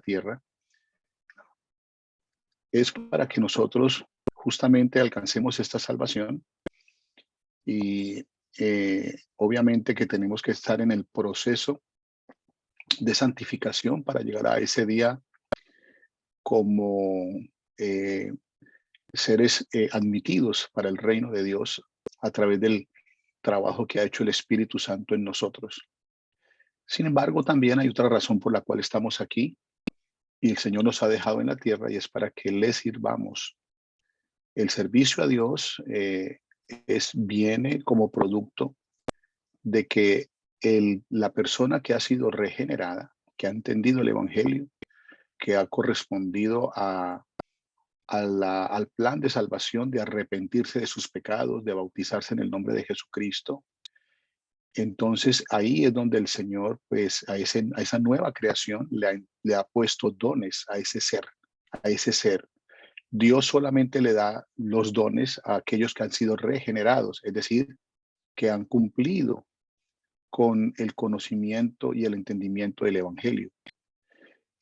tierra, es para que nosotros justamente alcancemos esta salvación y obviamente que tenemos que estar en el proceso de santificación para llegar a ese día como eh, seres admitidos para el reino de Dios a través del trabajo que ha hecho el Espíritu Santo en nosotros. Sin embargo, también hay otra razón por la cual estamos aquí y el Señor nos ha dejado en la tierra y es para que le sirvamos. El servicio a Dios viene como producto de que la persona que ha sido regenerada, que ha entendido el Evangelio, que ha correspondido al plan de salvación, de arrepentirse de sus pecados, de bautizarse en el nombre de Jesucristo. Entonces ahí es donde el Señor, pues a esa nueva creación le ha puesto dones a ese ser, a ese ser. Dios solamente le da los dones a aquellos que han sido regenerados, es decir, que han cumplido con el conocimiento y el entendimiento del Evangelio.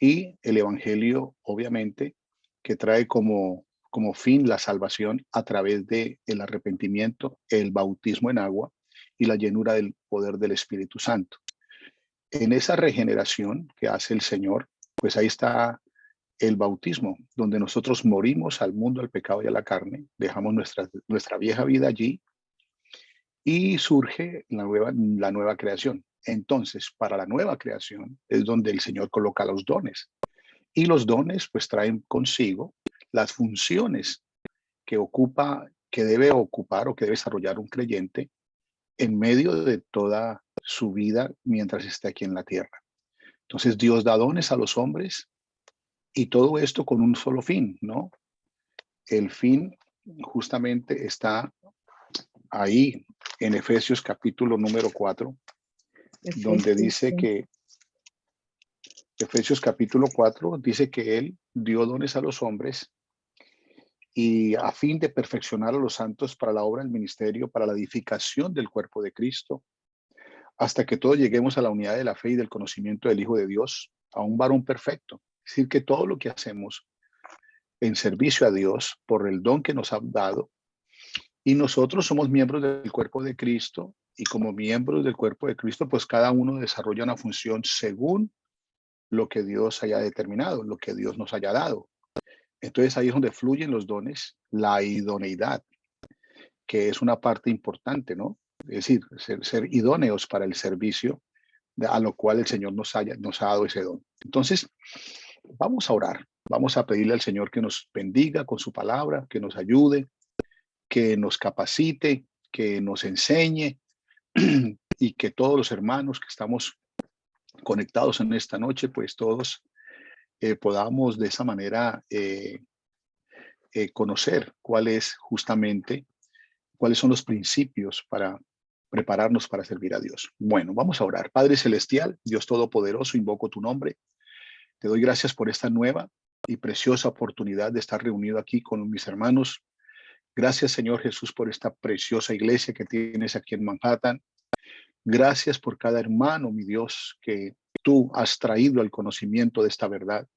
Y el Evangelio, obviamente, que trae como fin la salvación a través del arrepentimiento, el bautismo en agua y la llenura del poder del Espíritu Santo. En esa regeneración que hace el Señor, pues ahí está el bautismo, donde nosotros morimos al mundo, al pecado y a la carne, dejamos nuestra vieja vida allí y surge la nueva creación. Entonces, para la nueva creación es donde el Señor coloca los dones. Y los dones pues traen consigo las funciones que debe ocupar o que debe desarrollar un creyente en medio de toda su vida mientras esté aquí en la tierra. Entonces Dios da dones a los hombres y todo esto con un solo fin, ¿no? El fin justamente está ahí en Efesios capítulo número 4, donde dice que Efesios capítulo 4 dice que Él dio dones a los hombres y a fin de perfeccionar a los santos para la obra del ministerio, para la edificación del cuerpo de Cristo, hasta que todos lleguemos a la unidad de la fe y del conocimiento del Hijo de Dios, a un varón perfecto. Es decir, que todo lo que hacemos en servicio a Dios por el don que nos ha dado, y nosotros somos miembros del cuerpo de Cristo, y como miembros del cuerpo de Cristo, pues cada uno desarrolla una función según lo que Dios haya determinado, lo que Dios nos haya dado. Entonces ahí es donde fluyen los dones, la idoneidad, que es una parte importante, ¿no? Es decir, ser idóneos para el servicio a lo cual el Señor nos ha dado ese don. Entonces, vamos a orar, vamos a pedirle al Señor que nos bendiga con su palabra, que nos ayude, que nos capacite, que nos enseñe y que todos los hermanos que estamos conectados en esta noche, pues todos podamos de esa manera conocer cuáles son los principios para prepararnos para servir a Dios. Bueno, vamos a orar. Padre Celestial, Dios Todopoderoso, invoco tu nombre. Te doy gracias por esta nueva y preciosa oportunidad de estar reunido aquí con mis hermanos. Gracias, Señor Jesús, por esta preciosa iglesia que tienes aquí en Manhattan. Gracias por cada hermano, mi Dios, que tú has traído al conocimiento de esta verdad,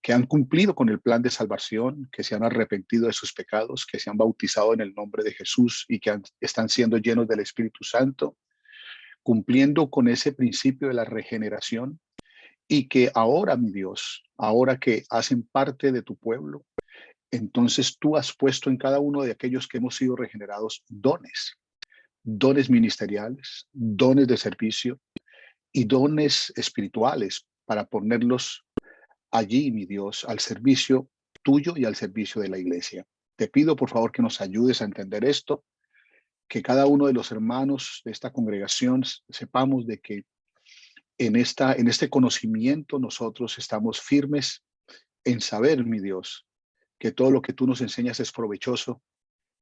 que han cumplido con el plan de salvación, que se han arrepentido de sus pecados, que se han bautizado en el nombre de Jesús y que están siendo llenos del Espíritu Santo, cumpliendo con ese principio de la regeneración y que ahora, mi Dios, ahora que hacen parte de tu pueblo, entonces tú has puesto en cada uno de aquellos que hemos sido regenerados dones ministeriales, dones de servicio y dones espirituales para ponerlos allí, mi Dios, al servicio tuyo y al servicio de la iglesia. Te pido, por favor, que nos ayudes a entender esto, que cada uno de los hermanos de esta congregación sepamos de que en este conocimiento nosotros estamos firmes en saber, mi Dios, que todo lo que tú nos enseñas es provechoso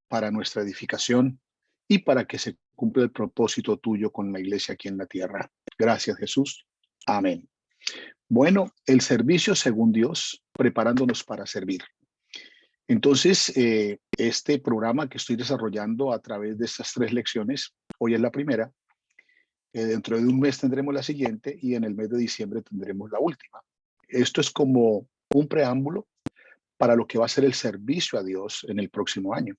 para nuestra edificación y para que se cumpla el propósito tuyo con la iglesia aquí en la tierra. Gracias, Jesús. Amén. Bueno, el servicio según Dios, preparándonos para servir. Entonces, este programa que estoy desarrollando a través de estas 3 lecciones, hoy es la primera, dentro de un mes tendremos la siguiente y en el mes de diciembre tendremos la última. Esto es como un preámbulo para lo que va a ser el servicio a Dios en el próximo año.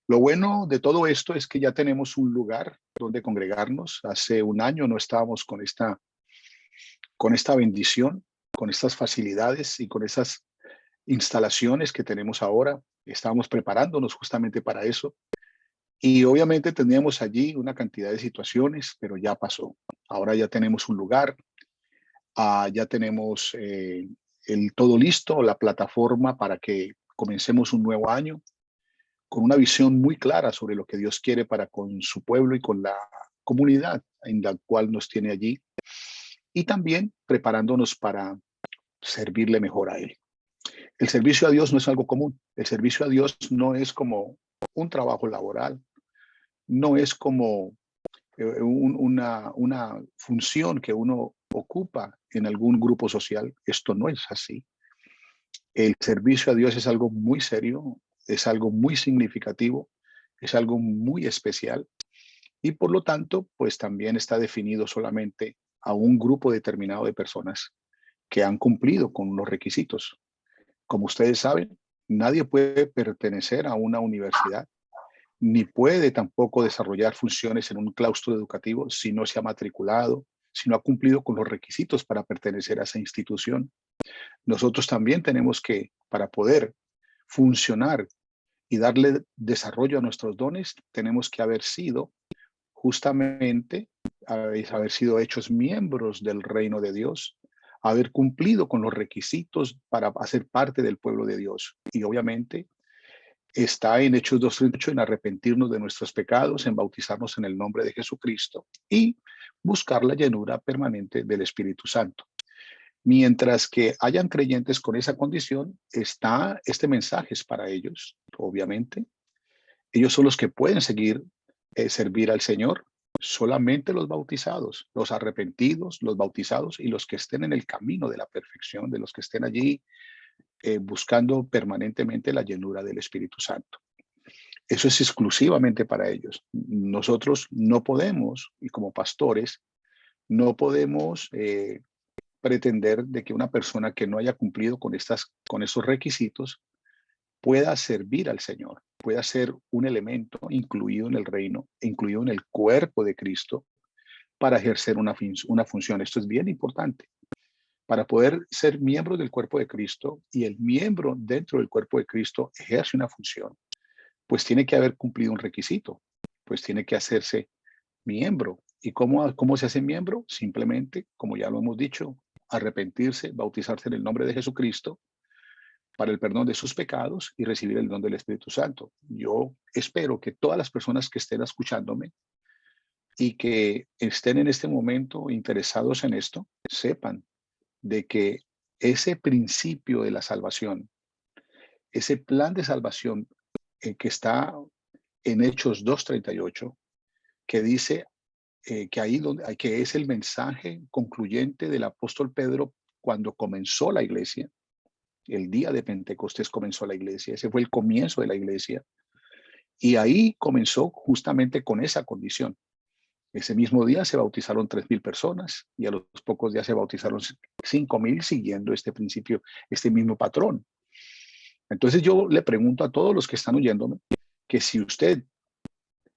Lo bueno de todo esto es que ya tenemos un lugar donde congregarnos. Hace un año no estábamos con esta bendición, con estas facilidades y con esas instalaciones que tenemos ahora. Estábamos preparándonos justamente para eso. Y obviamente teníamos allí una cantidad de situaciones, pero ya pasó. Ahora ya tenemos un lugar, ya tenemos el todo listo, la plataforma para que comencemos un nuevo año con una visión muy clara sobre lo que Dios quiere para con su pueblo y con la comunidad en la cual nos tiene allí, y también preparándonos para servirle mejor a Él. El servicio a Dios no es algo común. El servicio a Dios no es como un trabajo laboral, no es como una función que uno ocupa en algún grupo social. Esto no es así. El servicio a Dios es algo muy serio, es algo muy significativo, es algo muy especial y por lo tanto, pues también está definido solamente a un grupo determinado de personas que han cumplido con los requisitos. Como ustedes saben, nadie puede pertenecer a una universidad ni puede tampoco desarrollar funciones en un claustro educativo si no se ha matriculado, si no ha cumplido con los requisitos para pertenecer a esa institución. Nosotros también tenemos que, para poder funcionar y darle desarrollo a nuestros dones, tenemos que haber sido justamente, haber sido hechos miembros del reino de Dios, haber cumplido con los requisitos para hacer parte del pueblo de Dios. Y obviamente está en Hechos 2:38, en arrepentirnos de nuestros pecados, en bautizarnos en el nombre de Jesucristo y buscar la llenura permanente del Espíritu Santo. Mientras que hayan creyentes con esa condición, está este mensaje es para ellos, obviamente. Ellos son los que pueden seguir servir al Señor. Solamente los bautizados, los arrepentidos, los bautizados y los que estén en el camino de la perfección, de los que estén allí buscando permanentemente la llenura del Espíritu Santo. Eso es exclusivamente para ellos. Nosotros no podemos, y como pastores, no podemos pretender de que una persona que no haya cumplido con esos requisitos pueda servir al Señor, pueda ser un elemento incluido en el reino, incluido en el cuerpo de Cristo para ejercer una función. Esto es bien importante. Para poder ser miembro del cuerpo de Cristo y el miembro dentro del cuerpo de Cristo ejerce una función, pues tiene que haber cumplido un requisito, pues tiene que hacerse miembro. ¿Y cómo se hace miembro? Simplemente, como ya lo hemos dicho, arrepentirse, bautizarse en el nombre de Jesucristo para el perdón de sus pecados y recibir el don del Espíritu Santo. Yo espero que todas las personas que estén escuchándome y que estén en este momento interesados en esto, sepan de que ese principio de la salvación, ese plan de salvación que está en Hechos 2:38, que dice que ahí donde, que es el mensaje concluyente del apóstol Pedro cuando comenzó la iglesia, el día de Pentecostés comenzó la iglesia, ese fue el comienzo de la iglesia, y ahí comenzó justamente con esa condición. Ese mismo día se bautizaron 3,000 personas y a los pocos días se bautizaron 5,000 siguiendo este principio, este mismo patrón. Entonces yo le pregunto a todos los que están oyéndome que si usted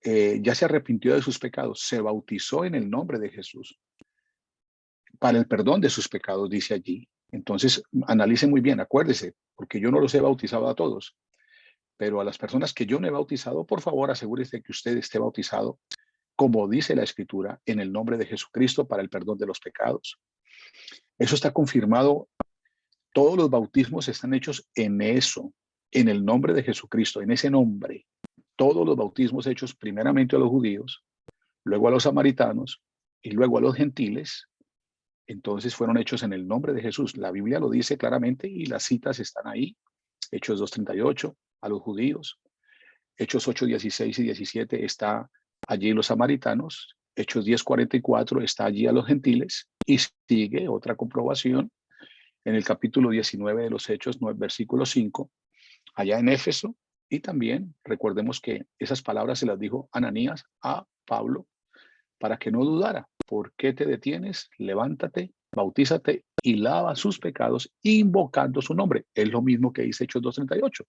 ya se arrepintió de sus pecados, se bautizó en el nombre de Jesús para el perdón de sus pecados, dice allí. Entonces, analice muy bien, acuérdese, porque yo no los he bautizado a todos, pero a las personas que yo no he bautizado, por favor, asegúrese que usted esté bautizado, como dice la Escritura, en el nombre de Jesucristo para el perdón de los pecados. Eso está confirmado. Todos los bautismos están hechos en eso, en el nombre de Jesucristo, en ese nombre. Todos los bautismos hechos primeramente a los judíos, luego a los samaritanos y luego a los gentiles, entonces fueron hechos en el nombre de Jesús. La Biblia lo dice claramente y las citas están ahí. Hechos 2:38 a los judíos. Hechos 8:16 y 17 está allí los samaritanos. Hechos 10:44 está allí a los gentiles. Y sigue otra comprobación en el capítulo 19 de los Hechos, versículo 5, allá en Éfeso. Y también recordemos que esas palabras se las dijo Ananías a Pablo para que no dudara. ¿Por qué te detienes? Levántate bautízate y lava sus pecados invocando su nombre. Es lo mismo que dice Hechos 2:38.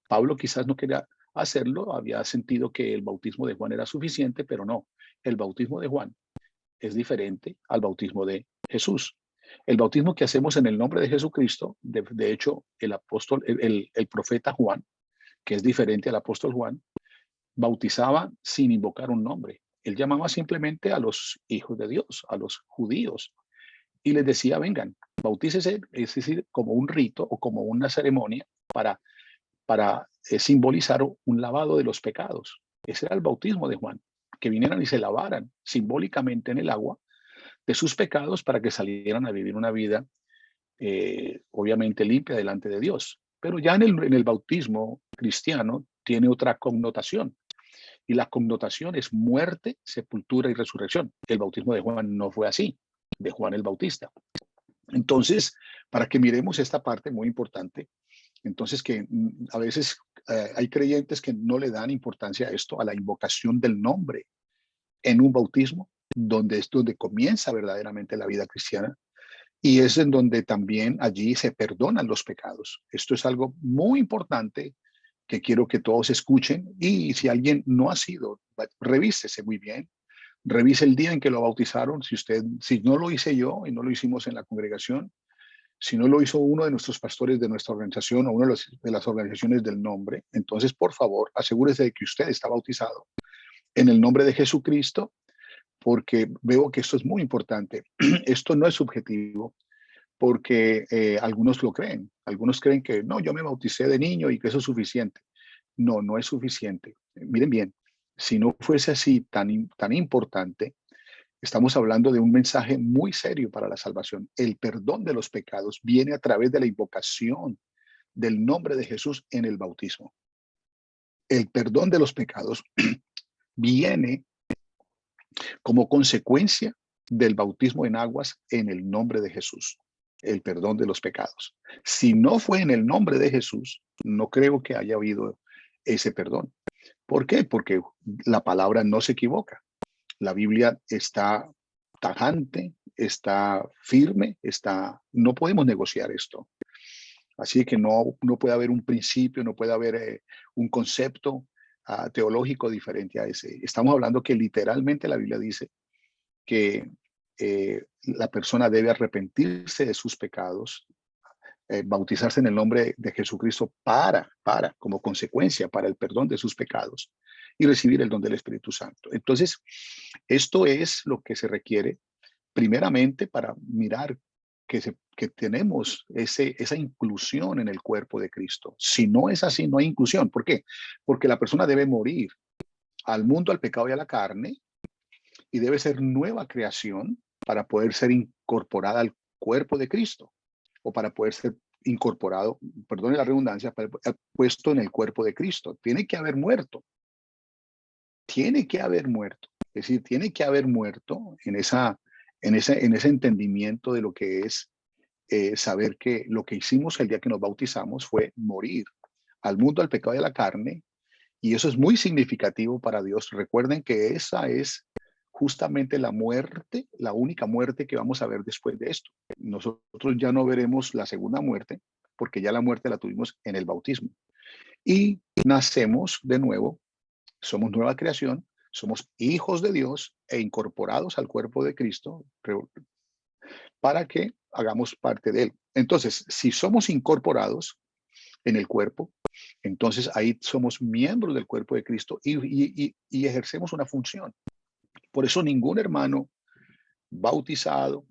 Pablo quizás no quería hacerlo, había sentido que el bautismo de Juan era suficiente, pero no. El bautismo de Juan es diferente al bautismo de Jesús. El bautismo que hacemos en el nombre de Jesucristo, de hecho, el apóstol, el profeta Juan, que es diferente al apóstol Juan, bautizaba sin invocar un nombre. Él llamaba simplemente a los hijos de Dios, a los judíos, y les decía, vengan, bautícese, es decir, como un rito o como una ceremonia para simbolizar un lavado de los pecados. Ese era el bautismo de Juan, que vinieran y se lavaran simbólicamente en el agua de sus pecados para que salieran a vivir una vida obviamente limpia delante de Dios. Pero ya en el bautismo cristiano tiene otra connotación, y la connotación es muerte, sepultura y resurrección. El bautismo de Juan no fue así, de Juan el Bautista. Entonces, para que miremos esta parte muy importante, entonces que a veces hay creyentes que no le dan importancia a esto, a la invocación del nombre en un bautismo, donde es donde comienza verdaderamente la vida cristiana, y es en donde también allí se perdonan los pecados. Esto es algo muy importante que quiero que todos escuchen, y si alguien no ha sido, revísese muy bien, revise el día en que lo bautizaron. Si no lo hice yo y no lo hicimos en la congregación, si no lo hizo uno de nuestros pastores de nuestra organización o una de las organizaciones del nombre, entonces por favor asegúrese de que usted está bautizado en el nombre de Jesucristo, porque veo que esto es muy importante. Esto no es subjetivo, porque algunos lo creen. Algunos creen que no, yo me bauticé de niño y que eso es suficiente. No, no es suficiente. Miren bien, si no fuese así tan importante, estamos hablando de un mensaje muy serio para la salvación. El perdón de los pecados viene a través de la invocación del nombre de Jesús en el bautismo. El perdón de los pecados viene como consecuencia del bautismo en aguas en el nombre de Jesús, el perdón de los pecados. Si no fue en el nombre de Jesús, no creo que haya habido ese perdón. ¿Por qué? Porque la palabra no se equivoca. La Biblia está tajante, está firme, no podemos negociar esto. Así que no puede haber un principio, no puede haber un concepto teológico diferente a ese. Estamos hablando que literalmente la Biblia dice que la persona debe arrepentirse de sus pecados, bautizarse en el nombre de Jesucristo como consecuencia, para el perdón de sus pecados y recibir el don del Espíritu Santo. Entonces, esto es lo que se requiere primeramente para mirar que tenemos esa inclusión en el cuerpo de Cristo. Si no es así, no hay inclusión. ¿Por qué? Porque la persona debe morir al mundo, al pecado y a la carne, y debe ser nueva creación para poder ser incorporada al cuerpo de Cristo, o para poder ser incorporado, perdone la redundancia, puesto en el cuerpo de Cristo. Tiene que haber muerto. Tiene que haber muerto. Es decir, tiene que haber muerto en ese entendimiento de lo que es saber que lo que hicimos el día que nos bautizamos fue morir al mundo, al pecado y a la carne, y eso es muy significativo para Dios. Recuerden que esa es justamente la muerte, la única muerte que vamos a ver después de esto. Nosotros ya no veremos la segunda muerte, porque ya la muerte la tuvimos en el bautismo. Y nacemos de nuevo, somos nueva creación, somos hijos de Dios e incorporados al cuerpo de Cristo para que hagamos parte de él. Entonces, si somos incorporados en el cuerpo, entonces ahí somos miembros del cuerpo de Cristo y ejercemos una función. Por eso ningún hermano bautizado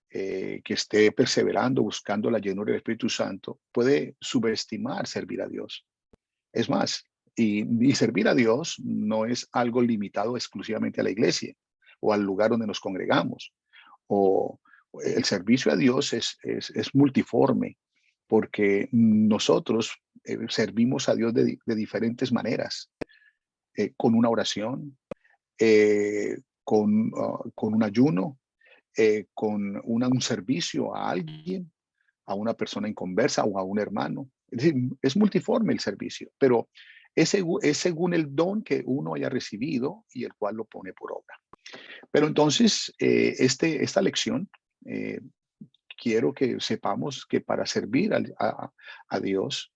que esté perseverando, buscando la llenura del Espíritu Santo, puede subestimar servir a Dios. Es más, y servir a Dios no es algo limitado exclusivamente a la iglesia o al lugar donde nos congregamos. O el servicio a Dios es multiforme, porque nosotros servimos a Dios de diferentes maneras, con una oración, con un ayuno, un servicio a alguien, a una persona inconversa o a un hermano. Es decir, es multiforme el servicio, pero es según el don que uno haya recibido y el cual lo pone por obra. Pero entonces, esta lección quiero que sepamos que para servir a Dios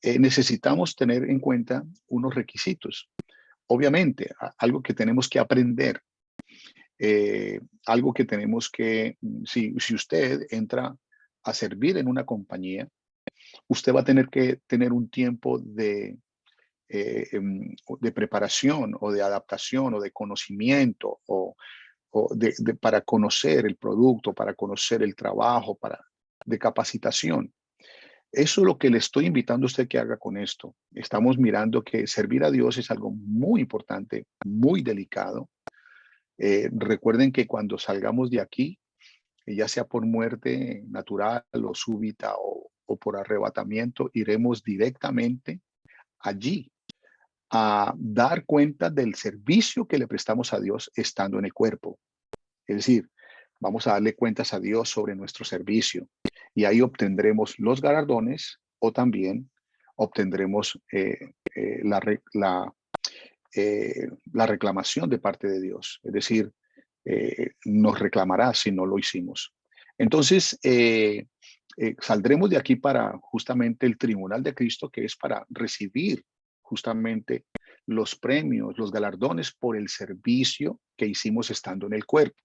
necesitamos tener en cuenta unos requisitos. Obviamente, algo que tenemos que aprender, algo que tenemos que, si usted entra a servir en una compañía, usted va a tener que tener un tiempo de preparación o de adaptación o de conocimiento para conocer el producto, para conocer el trabajo, de capacitación. Eso es lo que le estoy invitando a usted que haga con esto. Estamos mirando que servir a Dios es algo muy importante, muy delicado. Recuerden que cuando salgamos de aquí, ya sea por muerte natural o súbita o por arrebatamiento, iremos directamente allí a dar cuenta del servicio que le prestamos a Dios estando en el cuerpo. Es decir, vamos a darle cuentas a Dios sobre nuestro servicio y ahí obtendremos los galardones o también obtendremos la reclamación de parte de Dios. Es decir, nos reclamará si no lo hicimos. Entonces, saldremos de aquí para justamente el tribunal de Cristo, que es para recibir justamente los premios, los galardones por el servicio que hicimos estando en el cuerpo.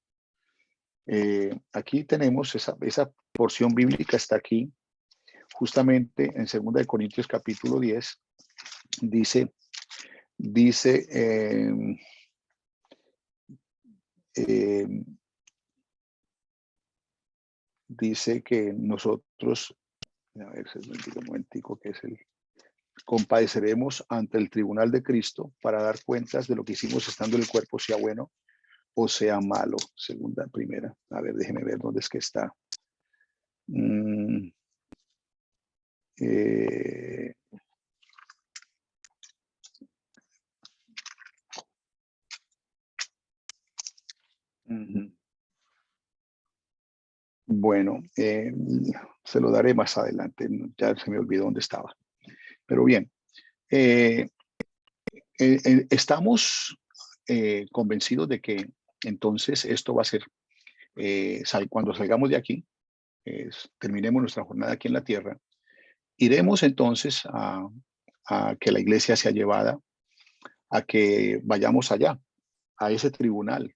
Aquí tenemos esa porción bíblica, está aquí, justamente en 2 Corintios capítulo 10, dice, dice que nosotros, a ver, un momentico, que es compadeceremos ante el tribunal de Cristo para dar cuentas de lo que hicimos estando en el cuerpo, sea bueno o sea malo. Primera. A ver, déjeme ver dónde es que está. Bueno, se lo daré más adelante. Ya se me olvidó dónde estaba. Pero bien, estamos convencidos de que entonces esto va a ser, cuando salgamos de aquí, terminemos nuestra jornada aquí en la tierra, iremos entonces a que la iglesia sea llevada, a que vayamos allá, a ese tribunal,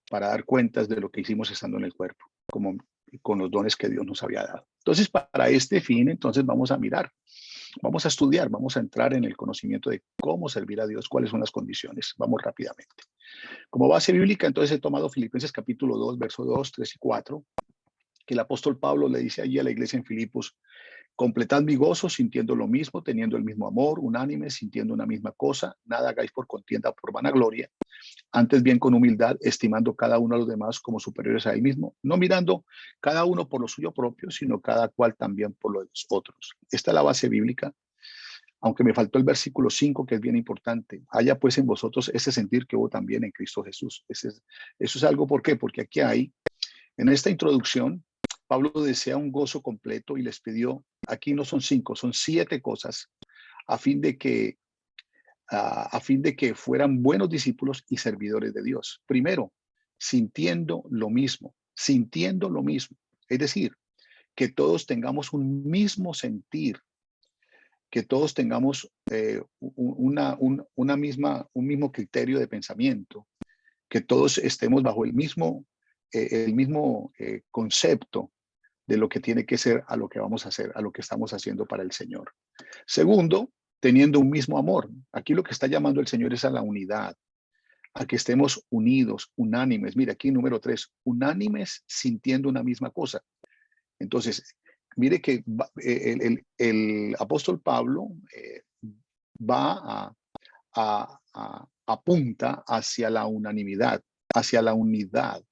para dar cuentas de lo que hicimos estando en el cuerpo, como con los dones que Dios nos había dado. Entonces, para este fin, entonces vamos a mirar, vamos a estudiar, vamos a entrar en el conocimiento de cómo servir a Dios, cuáles son las condiciones. Vamos rápidamente. Como base bíblica, entonces he tomado Filipenses capítulo 2, verso 2, 3 y 4, que el apóstol Pablo le dice allí a la iglesia en Filipos: completad mi gozo sintiendo lo mismo, teniendo el mismo amor, unánime, sintiendo una misma cosa, nada hagáis por contienda o por vanagloria, antes bien con humildad, estimando cada uno a los demás como superiores a él mismo, no mirando cada uno por lo suyo propio, sino cada cual también por lo de los otros. Esta es la base bíblica, aunque me faltó el versículo 5, que es bien importante. Haya pues en vosotros ese sentir que hubo también en Cristo Jesús. Eso es algo, ¿por qué? Porque aquí hay, en esta introducción, Pablo desea un gozo completo y les pidió, aquí no son 5, son 7 cosas, a fin de que fueran buenos discípulos y servidores de Dios. Primero, sintiendo lo mismo, es decir, que todos tengamos un mismo sentir, que todos tengamos un mismo criterio de pensamiento, que todos estemos bajo el mismo concepto de lo que tiene que ser a lo que vamos a hacer, a lo que estamos haciendo para el Señor. Segundo, teniendo un mismo amor. Aquí lo que está llamando el Señor es a la unidad, a que estemos unidos, unánimes. Mira, aquí número 3, unánimes sintiendo una misma cosa. Entonces, mire que el apóstol Pablo apunta hacia la unanimidad, hacia la unidad.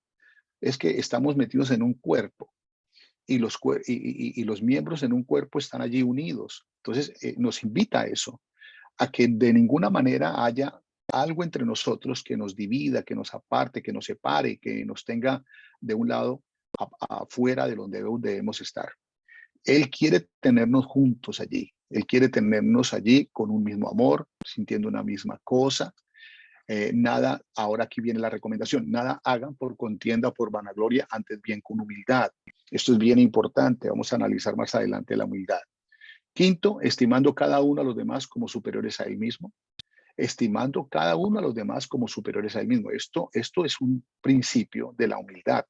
Es que estamos metidos en un cuerpo y los miembros en un cuerpo están allí unidos. Entonces, nos invita a eso, a que de ninguna manera haya algo entre nosotros que nos divida, que nos aparte, que nos separe, que nos tenga de un lado afuera de donde debemos estar. Él quiere tenernos juntos allí. Él quiere tenernos allí con un mismo amor, sintiendo una misma cosa. Nada, ahora aquí viene la recomendación, nada hagan por contienda o por vanagloria, antes bien con humildad. Esto es bien importante, vamos a analizar más adelante la humildad. Quinto, estimando cada uno a los demás como superiores a él mismo. Estimando cada uno a los demás como superiores a él mismo. Esto es un principio de la humildad.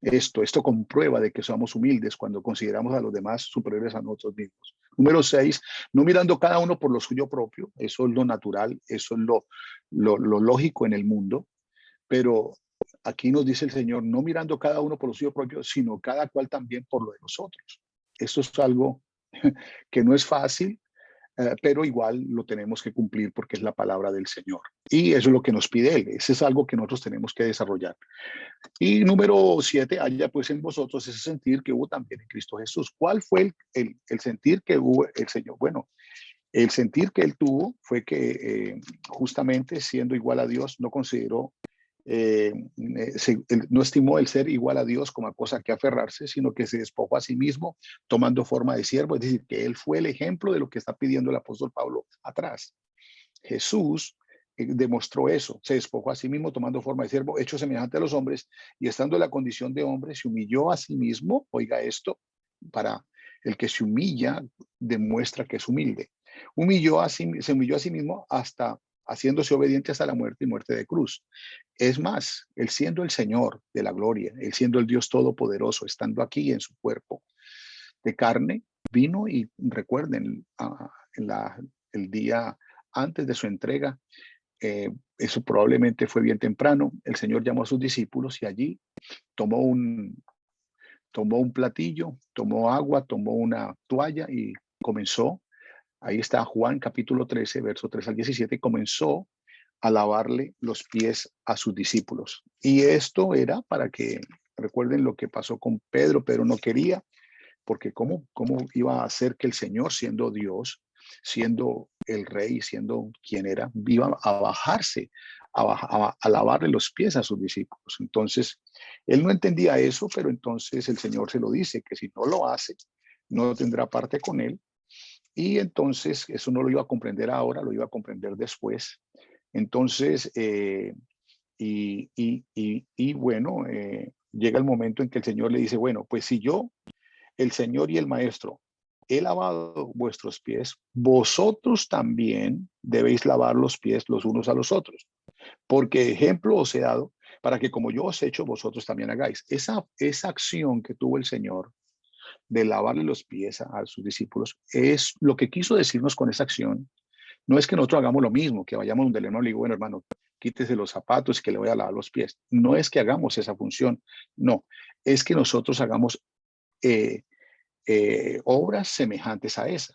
Esto comprueba de que somos humildes cuando consideramos a los demás superiores a nosotros mismos. Número 6, no mirando cada uno por lo suyo propio. Eso es lo natural, eso es lo lógico en el mundo. Pero aquí nos dice el Señor, no mirando cada uno por lo suyo propio, sino cada cual también por lo de los otros. Esto es algo que no es fácil, pero igual lo tenemos que cumplir porque es la palabra del Señor. Y eso es lo que nos pide Él. Eso es algo que nosotros tenemos que desarrollar. Y número 7, haya pues en vosotros ese sentir que hubo también en Cristo Jesús. ¿Cuál fue el sentir que hubo el Señor? Bueno, el sentir que Él tuvo fue que justamente siendo igual a Dios, no consideró no estimó el ser igual a Dios como a cosa que aferrarse, sino que se despojó a sí mismo tomando forma de siervo, es decir, que él fue el ejemplo de lo que está pidiendo el apóstol Pablo atrás. Jesús demostró eso, se despojó a sí mismo tomando forma de siervo, hecho semejante a los hombres, y estando en la condición de hombre, se humilló a sí mismo, oiga esto, para el que se humilla, demuestra que es humilde. Se humilló a sí mismo hasta haciéndose obediente hasta la muerte y muerte de cruz. Es más, él siendo el Señor de la gloria, él siendo el Dios todopoderoso, estando aquí en su cuerpo de carne, vino y recuerden, el día antes de su entrega, eso probablemente fue bien temprano, el Señor llamó a sus discípulos y allí tomó un platillo, tomó agua, tomó una toalla y comenzó, ahí está Juan capítulo 13, verso 3 al 17, comenzó a lavarle los pies a sus discípulos. Y esto era para que recuerden lo que pasó con Pedro. Pedro no quería, porque cómo iba a hacer que el Señor, siendo Dios, siendo el rey, siendo quien era, iba a bajarse, a lavarle los pies a sus discípulos. Entonces, él no entendía eso, pero entonces el Señor se lo dice, que si no lo hace, no tendrá parte con él. Y entonces eso no lo iba a comprender ahora, lo iba a comprender después. Entonces, bueno, llega el momento en que el Señor le dice, bueno, pues si yo, el Señor y el Maestro, he lavado vuestros pies, vosotros también debéis lavar los pies los unos a los otros, porque ejemplo os he dado para que como yo os he hecho, vosotros también hagáis. Esa acción que tuvo el Señor de lavarle los pies a sus discípulos es lo que quiso decirnos con esa acción. No es que nosotros hagamos lo mismo, que vayamos donde el hermano y le digo, bueno, hermano, quítese los zapatos y que le voy a lavar los pies. No es que hagamos esa función, no, es que nosotros hagamos eh, obras semejantes a esa,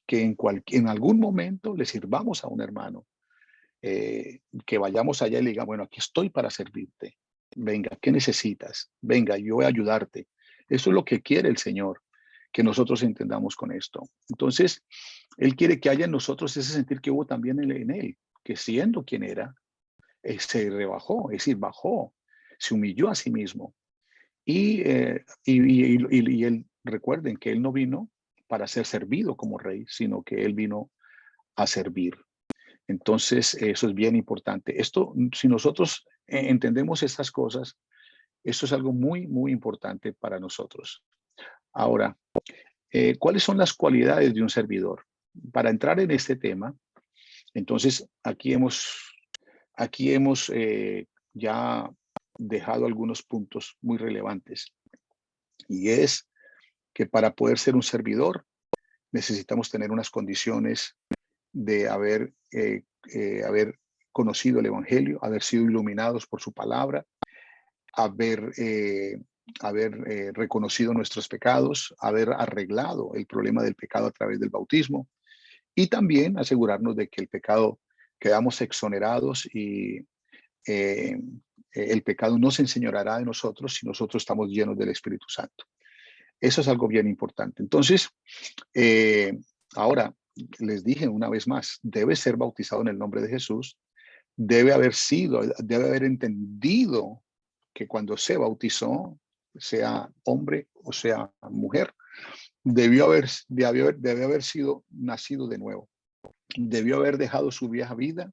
que en algún momento le sirvamos a un hermano, que vayamos allá y le diga, bueno, aquí estoy para servirte. Venga, ¿qué necesitas? Venga, yo voy a ayudarte. Eso es lo que quiere el Señor, que nosotros entendamos con esto. Entonces, Él quiere que haya en nosotros ese sentir que hubo también en Él, que siendo quien era, se rebajó, es decir, bajó, se humilló a sí mismo. Y él, recuerden que Él no vino para ser servido como rey, sino que Él vino a servir. Entonces, eso es bien importante. Esto, si nosotros entendemos estas cosas, esto es algo muy, muy importante para nosotros. Ahora, ¿cuáles son las cualidades de un servidor? Para entrar en este tema, entonces aquí hemos ya dejado algunos puntos muy relevantes. Y es que para poder ser un servidor necesitamos tener unas condiciones de haber conocido el Evangelio, haber sido iluminados por su palabra, haber reconocido nuestros pecados, haber arreglado el problema del pecado a través del bautismo y también asegurarnos de que el pecado quedamos exonerados y eh, el pecado no se enseñoreará de nosotros si nosotros estamos llenos del Espíritu Santo. Eso es algo bien importante. Entonces, ahora les dije una vez más, debe ser bautizado en el nombre de Jesús, debe haber entendido que cuando se bautizó, sea hombre o sea mujer, debe haber sido nacido de nuevo. Debió haber dejado su vieja vida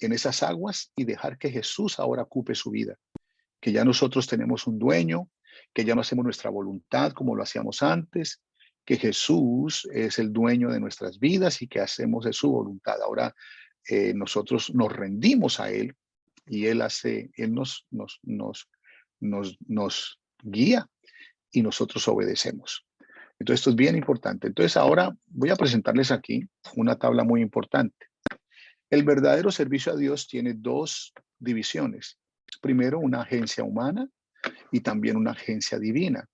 en esas aguas y dejar que Jesús ahora ocupe su vida, que ya nosotros tenemos un dueño, que ya no hacemos nuestra voluntad como lo hacíamos antes, que Jesús es el dueño de nuestras vidas y que hacemos de su voluntad. Ahora nosotros nos rendimos a Él y Él nos guía y nosotros obedecemos. Entonces, esto es bien importante. Entonces, ahora voy a presentarles aquí una tabla muy importante. El verdadero servicio a Dios tiene dos divisiones. Primero, una agencia humana y también una agencia divina.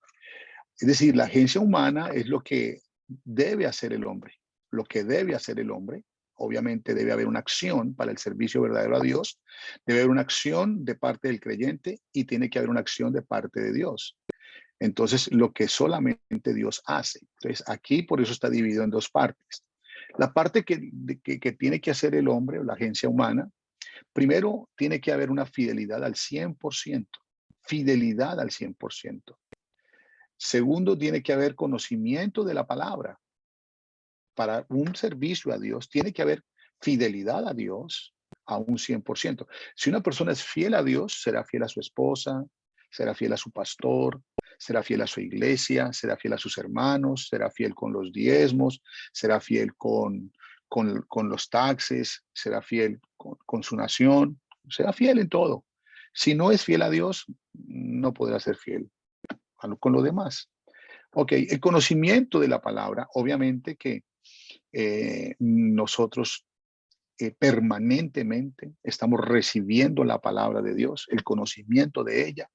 Es decir, la agencia humana es lo que debe hacer el hombre. Lo que debe hacer el hombre, obviamente debe haber una acción para el servicio verdadero a Dios, debe haber una acción de parte del creyente y tiene que haber una acción de parte de Dios. Entonces, lo que solamente Dios hace. Entonces, aquí por eso está dividido en dos partes. La parte que tiene que hacer el hombre o la agencia humana, primero tiene que haber una fidelidad al 100%. Fidelidad al 100%. Segundo, tiene que haber conocimiento de la palabra. Para un servicio a Dios, tiene que haber fidelidad a Dios a un 100%. Si una persona es fiel a Dios, será fiel a su esposa, será fiel a su pastor, será fiel a su iglesia, será fiel a sus hermanos, será fiel con los diezmos, será fiel con los taxes, será fiel con su nación, será fiel en todo. Si no es fiel a Dios, no podrá ser fiel con lo demás. Ok, el conocimiento de la palabra, obviamente que nosotros permanentemente estamos recibiendo la palabra de Dios, el conocimiento de ella,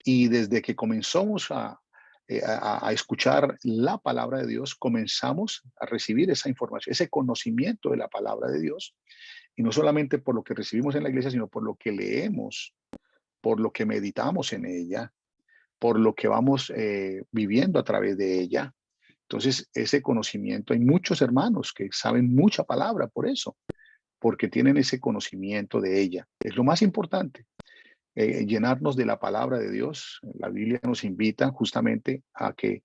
y desde que comenzamos a escuchar la palabra de Dios, comenzamos a recibir esa información, ese conocimiento de la palabra de Dios, y no solamente por lo que recibimos en la iglesia, sino por lo que leemos, por lo que meditamos en ella, por lo que vamos viviendo a través de ella. Entonces, ese conocimiento, hay muchos hermanos que saben mucha palabra por eso, porque tienen ese conocimiento de ella. Es lo más importante, llenarnos de la palabra de Dios. La Biblia nos invita justamente a que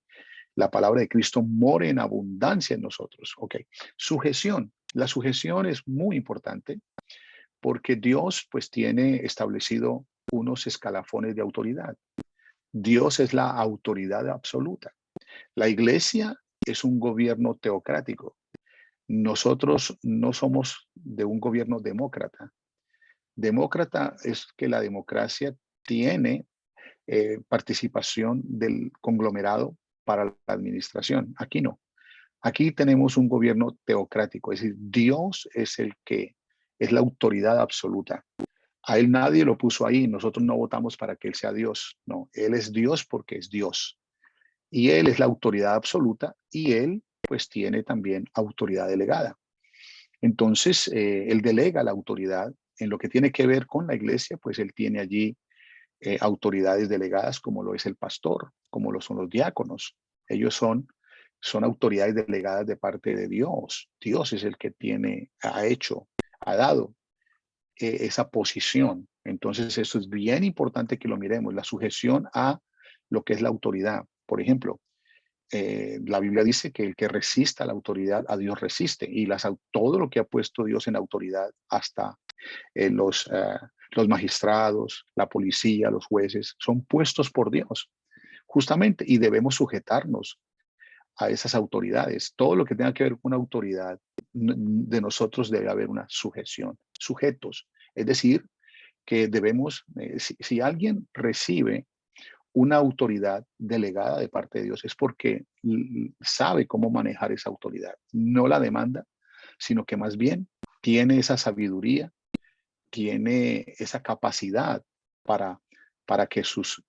la palabra de Cristo more en abundancia en nosotros. Ok, sujeción. La sujeción es muy importante porque Dios pues tiene establecido unos escalafones de autoridad. Dios es la autoridad absoluta. La iglesia es un gobierno teocrático. Nosotros no somos de un gobierno demócrata. Demócrata es que la democracia tiene participación del conglomerado para la administración. Aquí no. Aquí tenemos un gobierno teocrático, es decir, Dios es el que es la autoridad absoluta. A él nadie lo puso ahí, nosotros no votamos para que él sea Dios. No, él es Dios porque es Dios. Y él es la autoridad absoluta y él pues tiene también autoridad delegada. Entonces, él delega la autoridad en lo que tiene que ver con la iglesia, pues él tiene allí autoridades delegadas como lo es el pastor, como lo son los diáconos. Ellos son autoridades delegadas de parte de Dios. Dios es el que ha dado esa posición. Entonces, eso es bien importante que lo miremos, la sujeción a lo que es la autoridad. Por ejemplo, la Biblia dice que el que resista a la autoridad, a Dios resiste. Y todo lo que ha puesto Dios en autoridad, hasta los magistrados, la policía, los jueces, son puestos por Dios, justamente, y debemos sujetarnos a esas autoridades. Todo lo que tenga que ver con una autoridad, de nosotros debe haber una sujeción, sujetos. Es decir, que debemos, si alguien recibe una autoridad delegada de parte de Dios, es porque sabe cómo manejar esa autoridad. No la demanda, sino que más bien tiene esa sabiduría, tiene esa capacidad para, para que sus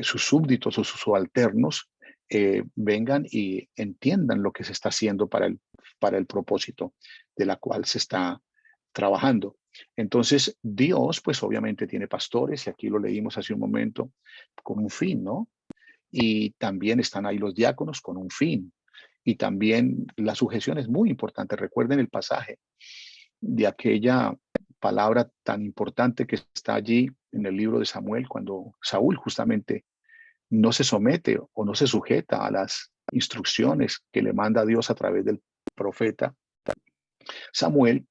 súbditos o sus subalternos vengan y entiendan lo que se está haciendo para el propósito de la cual se está trabajando. Entonces, Dios, pues obviamente tiene pastores, y aquí lo leímos hace un momento, con un fin, ¿no? Y también están ahí los diáconos con un fin. Y también la sujeción es muy importante. Recuerden el pasaje de aquella palabra tan importante que está allí en el libro de Samuel, cuando Saúl justamente no se somete o no se sujeta a las instrucciones que le manda Dios a través del profeta Samuel,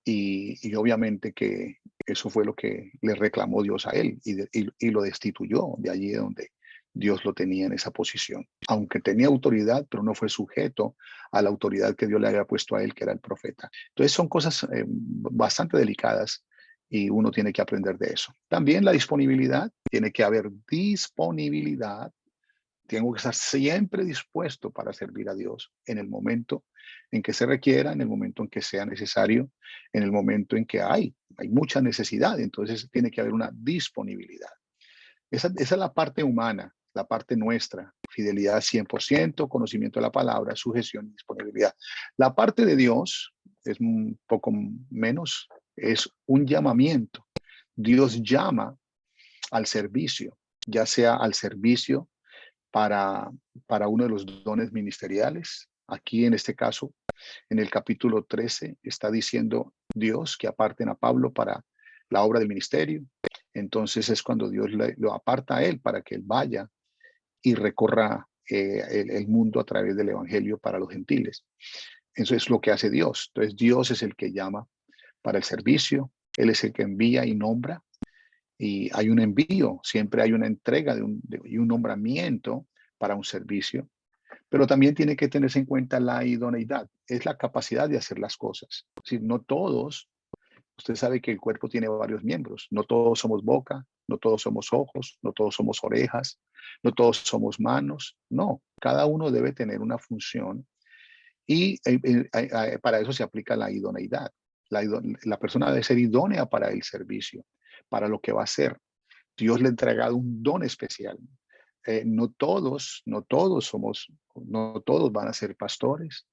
y obviamente que eso fue lo que le reclamó Dios a él y lo destituyó de allí donde Dios lo tenía en esa posición. Aunque tenía autoridad, pero no fue sujeto a la autoridad que Dios le había puesto a él, que era el profeta. Entonces son cosas bastante delicadas y uno tiene que aprender de eso. También la disponibilidad, tiene que haber disponibilidad. Tengo que estar siempre dispuesto para servir a Dios en el momento en que se requiera, en el momento en que sea necesario, en el momento en que hay mucha necesidad. Entonces tiene que haber una disponibilidad. Esa es la parte humana, la parte nuestra. Fidelidad 100%, conocimiento de la palabra, sujeción y disponibilidad. La parte de Dios es un poco menos, es un llamamiento. Dios llama al servicio, ya sea al servicio para, para uno de los dones ministeriales. Aquí en este caso, en el capítulo 13, está diciendo Dios que aparten a Pablo para la obra del ministerio. Entonces es cuando Dios lo aparta a él para que él vaya y recorra el mundo a través del evangelio para los gentiles. Eso es lo que hace Dios. Entonces Dios es el que llama para el servicio, Él es el que envía y nombra, y hay un envío, siempre hay una entrega y un nombramiento para un servicio, pero también tiene que tenerse en cuenta la idoneidad, es la capacidad de hacer las cosas. Es decir, no todos, usted sabe que el cuerpo tiene varios miembros, no todos somos boca, no todos somos ojos, no todos somos orejas, no todos somos manos, no, cada uno debe tener una función y para eso se aplica la idoneidad. La persona debe ser idónea para el servicio, para lo que va a hacer. Dios le ha entregado un don especial. No todos van a ser pastores,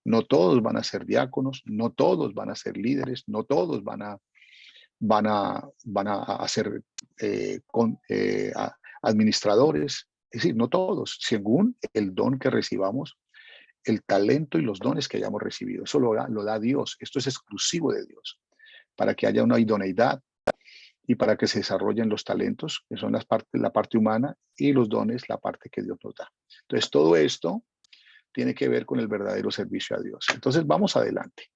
no todos van a ser diáconos, no todos van a ser líderes, no todos van a ser administradores. Es decir, no todos, según el don que recibamos, el talento y los dones que hayamos recibido. Eso lo da Dios. Esto es exclusivo de Dios, para que haya una idoneidad y para que se desarrollen los talentos, que son la parte humana, y los dones, la parte que Dios nos da. Entonces, todo esto tiene que ver con el verdadero servicio a Dios. Entonces, vamos adelante.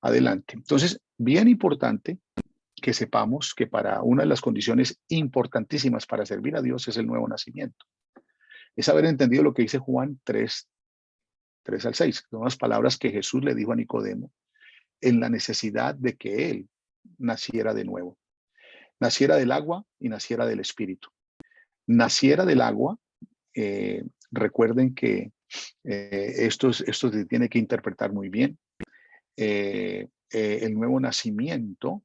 Adelante. Entonces, bien importante que sepamos que para una de las condiciones importantísimas para servir a Dios es el nuevo nacimiento. Es haber entendido lo que dice Juan 3 al 6. Son las palabras que Jesús le dijo a Nicodemo en la necesidad de que él naciera de nuevo. Naciera del agua y naciera del espíritu. Naciera del agua, recuerden que esto se tiene que interpretar muy bien. El nuevo nacimiento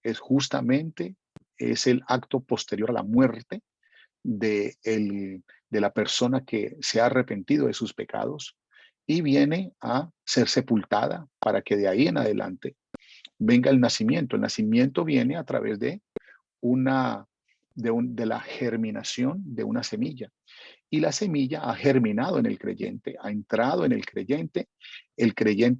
es justamente es el acto posterior a la muerte de la persona que se ha arrepentido de sus pecados y viene a ser sepultada para que de ahí en adelante venga el nacimiento. El nacimiento viene a través de de la germinación de una semilla. Y la semilla ha germinado en el creyente, ha entrado en el creyente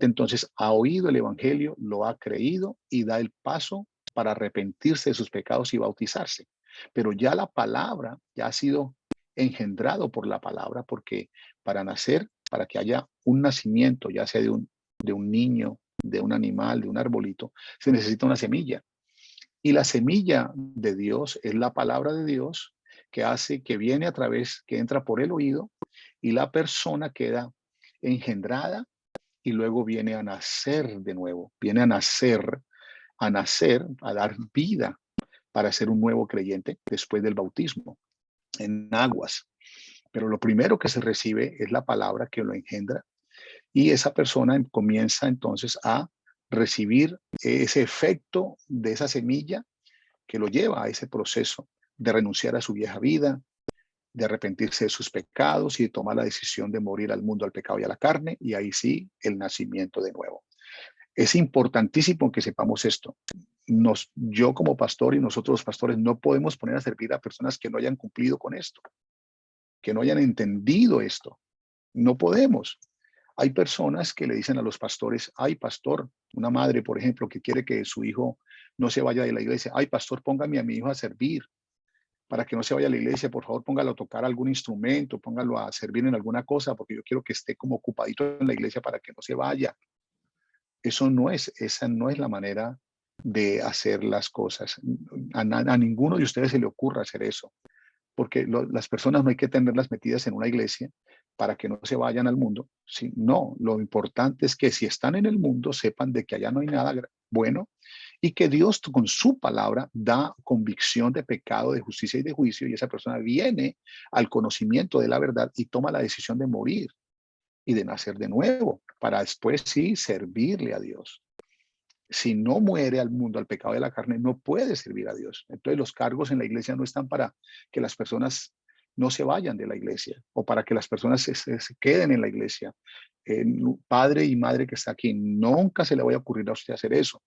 entonces ha oído el evangelio, lo ha creído y da el paso para arrepentirse de sus pecados y bautizarse. Pero ya la palabra ya ha sido engendrado por la palabra, porque para nacer, para que haya un nacimiento, ya sea de un niño, de un animal, de un arbolito, se necesita una semilla. Y la semilla de Dios es la palabra de Dios que hace, que viene a través, que entra por el oído y la persona queda engendrada y luego viene a nacer de nuevo, viene a nacer, a dar vida para ser un nuevo creyente después del bautismo en aguas. Pero lo primero que se recibe es la palabra que lo engendra y esa persona comienza entonces a recibir ese efecto de esa semilla que lo lleva a ese proceso de renunciar a su vieja vida, de arrepentirse de sus pecados y de tomar la decisión de morir al mundo, al pecado y a la carne, y ahí sí, el nacimiento de nuevo. Es importantísimo que sepamos esto. Yo como pastor y nosotros los pastores no podemos poner a servir a personas que no hayan cumplido con esto, que no hayan entendido esto. No podemos. Hay personas que le dicen a los pastores, ay pastor, una madre por ejemplo que quiere que su hijo no se vaya de la iglesia, ay pastor, póngame a mi hijo a servir para que no se vaya a la iglesia, por favor póngalo a tocar algún instrumento, póngalo a servir en alguna cosa, porque yo quiero que esté como ocupadito en la iglesia para que no se vaya. esa no es la manera de hacer las cosas. A ninguno de ustedes se le ocurra hacer eso, porque las personas no hay que tenerlas metidas en una iglesia para que no se vayan al mundo. Sí, no, lo importante es que si están en el mundo, sepan de que allá no hay nada bueno y que Dios con su palabra da convicción de pecado, de justicia y de juicio, y esa persona viene al conocimiento de la verdad y toma la decisión de morir y de nacer de nuevo, para después sí servirle a Dios. Si no muere al mundo, al pecado de la carne, no puede servir a Dios. Entonces los cargos en la iglesia no están para que las personas no se vayan de la iglesia o para que las personas se queden en la iglesia. Padre y madre que está aquí, nunca se le vaya a ocurrir a usted hacer eso,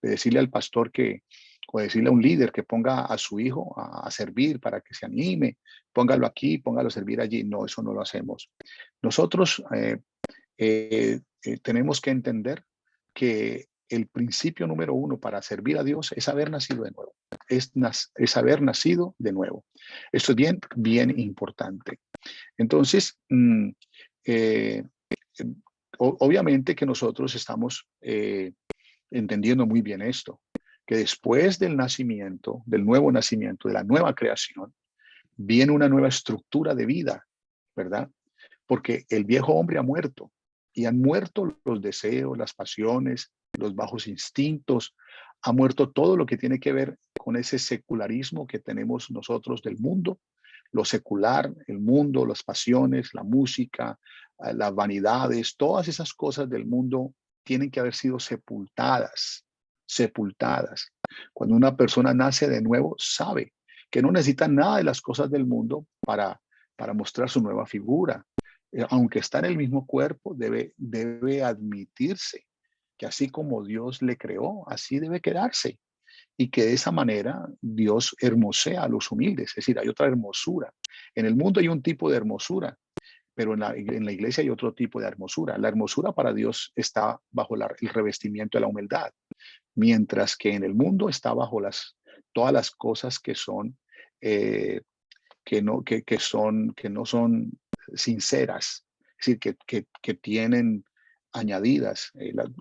de decirle al pastor o decirle a un líder que ponga a su hijo a servir para que se anime, póngalo aquí, póngalo a servir allí. No, eso no lo hacemos. Nosotros tenemos que entender que el principio número uno para servir a Dios es haber nacido de nuevo. Es haber nacido de nuevo. Esto es bien, bien importante. Entonces, eh, obviamente que nosotros estamos entendiendo muy bien esto, que después del nacimiento, del nuevo nacimiento, de la nueva creación, viene una nueva estructura de vida, ¿verdad? Porque el viejo hombre ha muerto y han muerto los deseos, las pasiones, los bajos instintos, ha muerto todo lo que tiene que ver con ese secularismo que tenemos nosotros del mundo, lo secular, el mundo, las pasiones, la música, las vanidades, todas esas cosas del mundo tienen que haber sido sepultadas, sepultadas. Cuando una persona nace de nuevo, sabe que no necesita nada de las cosas del mundo para mostrar su nueva figura. Aunque está en el mismo cuerpo, debe admitirse que así como Dios le creó, así debe quedarse. Y que de esa manera Dios hermosea a los humildes. Es decir, hay otra hermosura. En el mundo hay un tipo de hermosura, pero en la iglesia hay otro tipo de hermosura. La hermosura para Dios está bajo el revestimiento de la humildad, mientras que en el mundo está bajo todas las cosas que son eh, que no son sinceras, es decir, que tienen añadidas.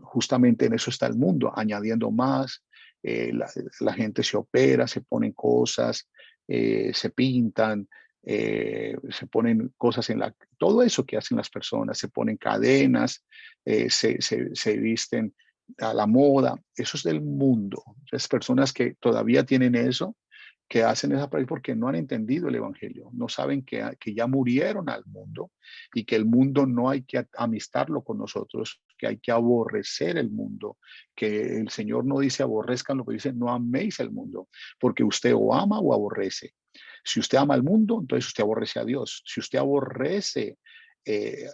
Justamente en eso está el mundo, añadiendo más. La gente se opera, se ponen cosas, se pintan, se ponen cosas todo eso que hacen las personas, se ponen cadenas, se visten a la moda. Eso es del mundo. Las personas que todavía tienen eso, que hacen esa práctica porque no han entendido el evangelio, no saben que ya murieron al mundo y que el mundo no hay que amistarlo con nosotros, que hay que aborrecer el mundo, que el Señor no dice aborrezcan, lo que dice no améis el mundo, porque usted o ama o aborrece. Si usted ama al mundo, entonces usted aborrece a Dios. Si usted aborrece,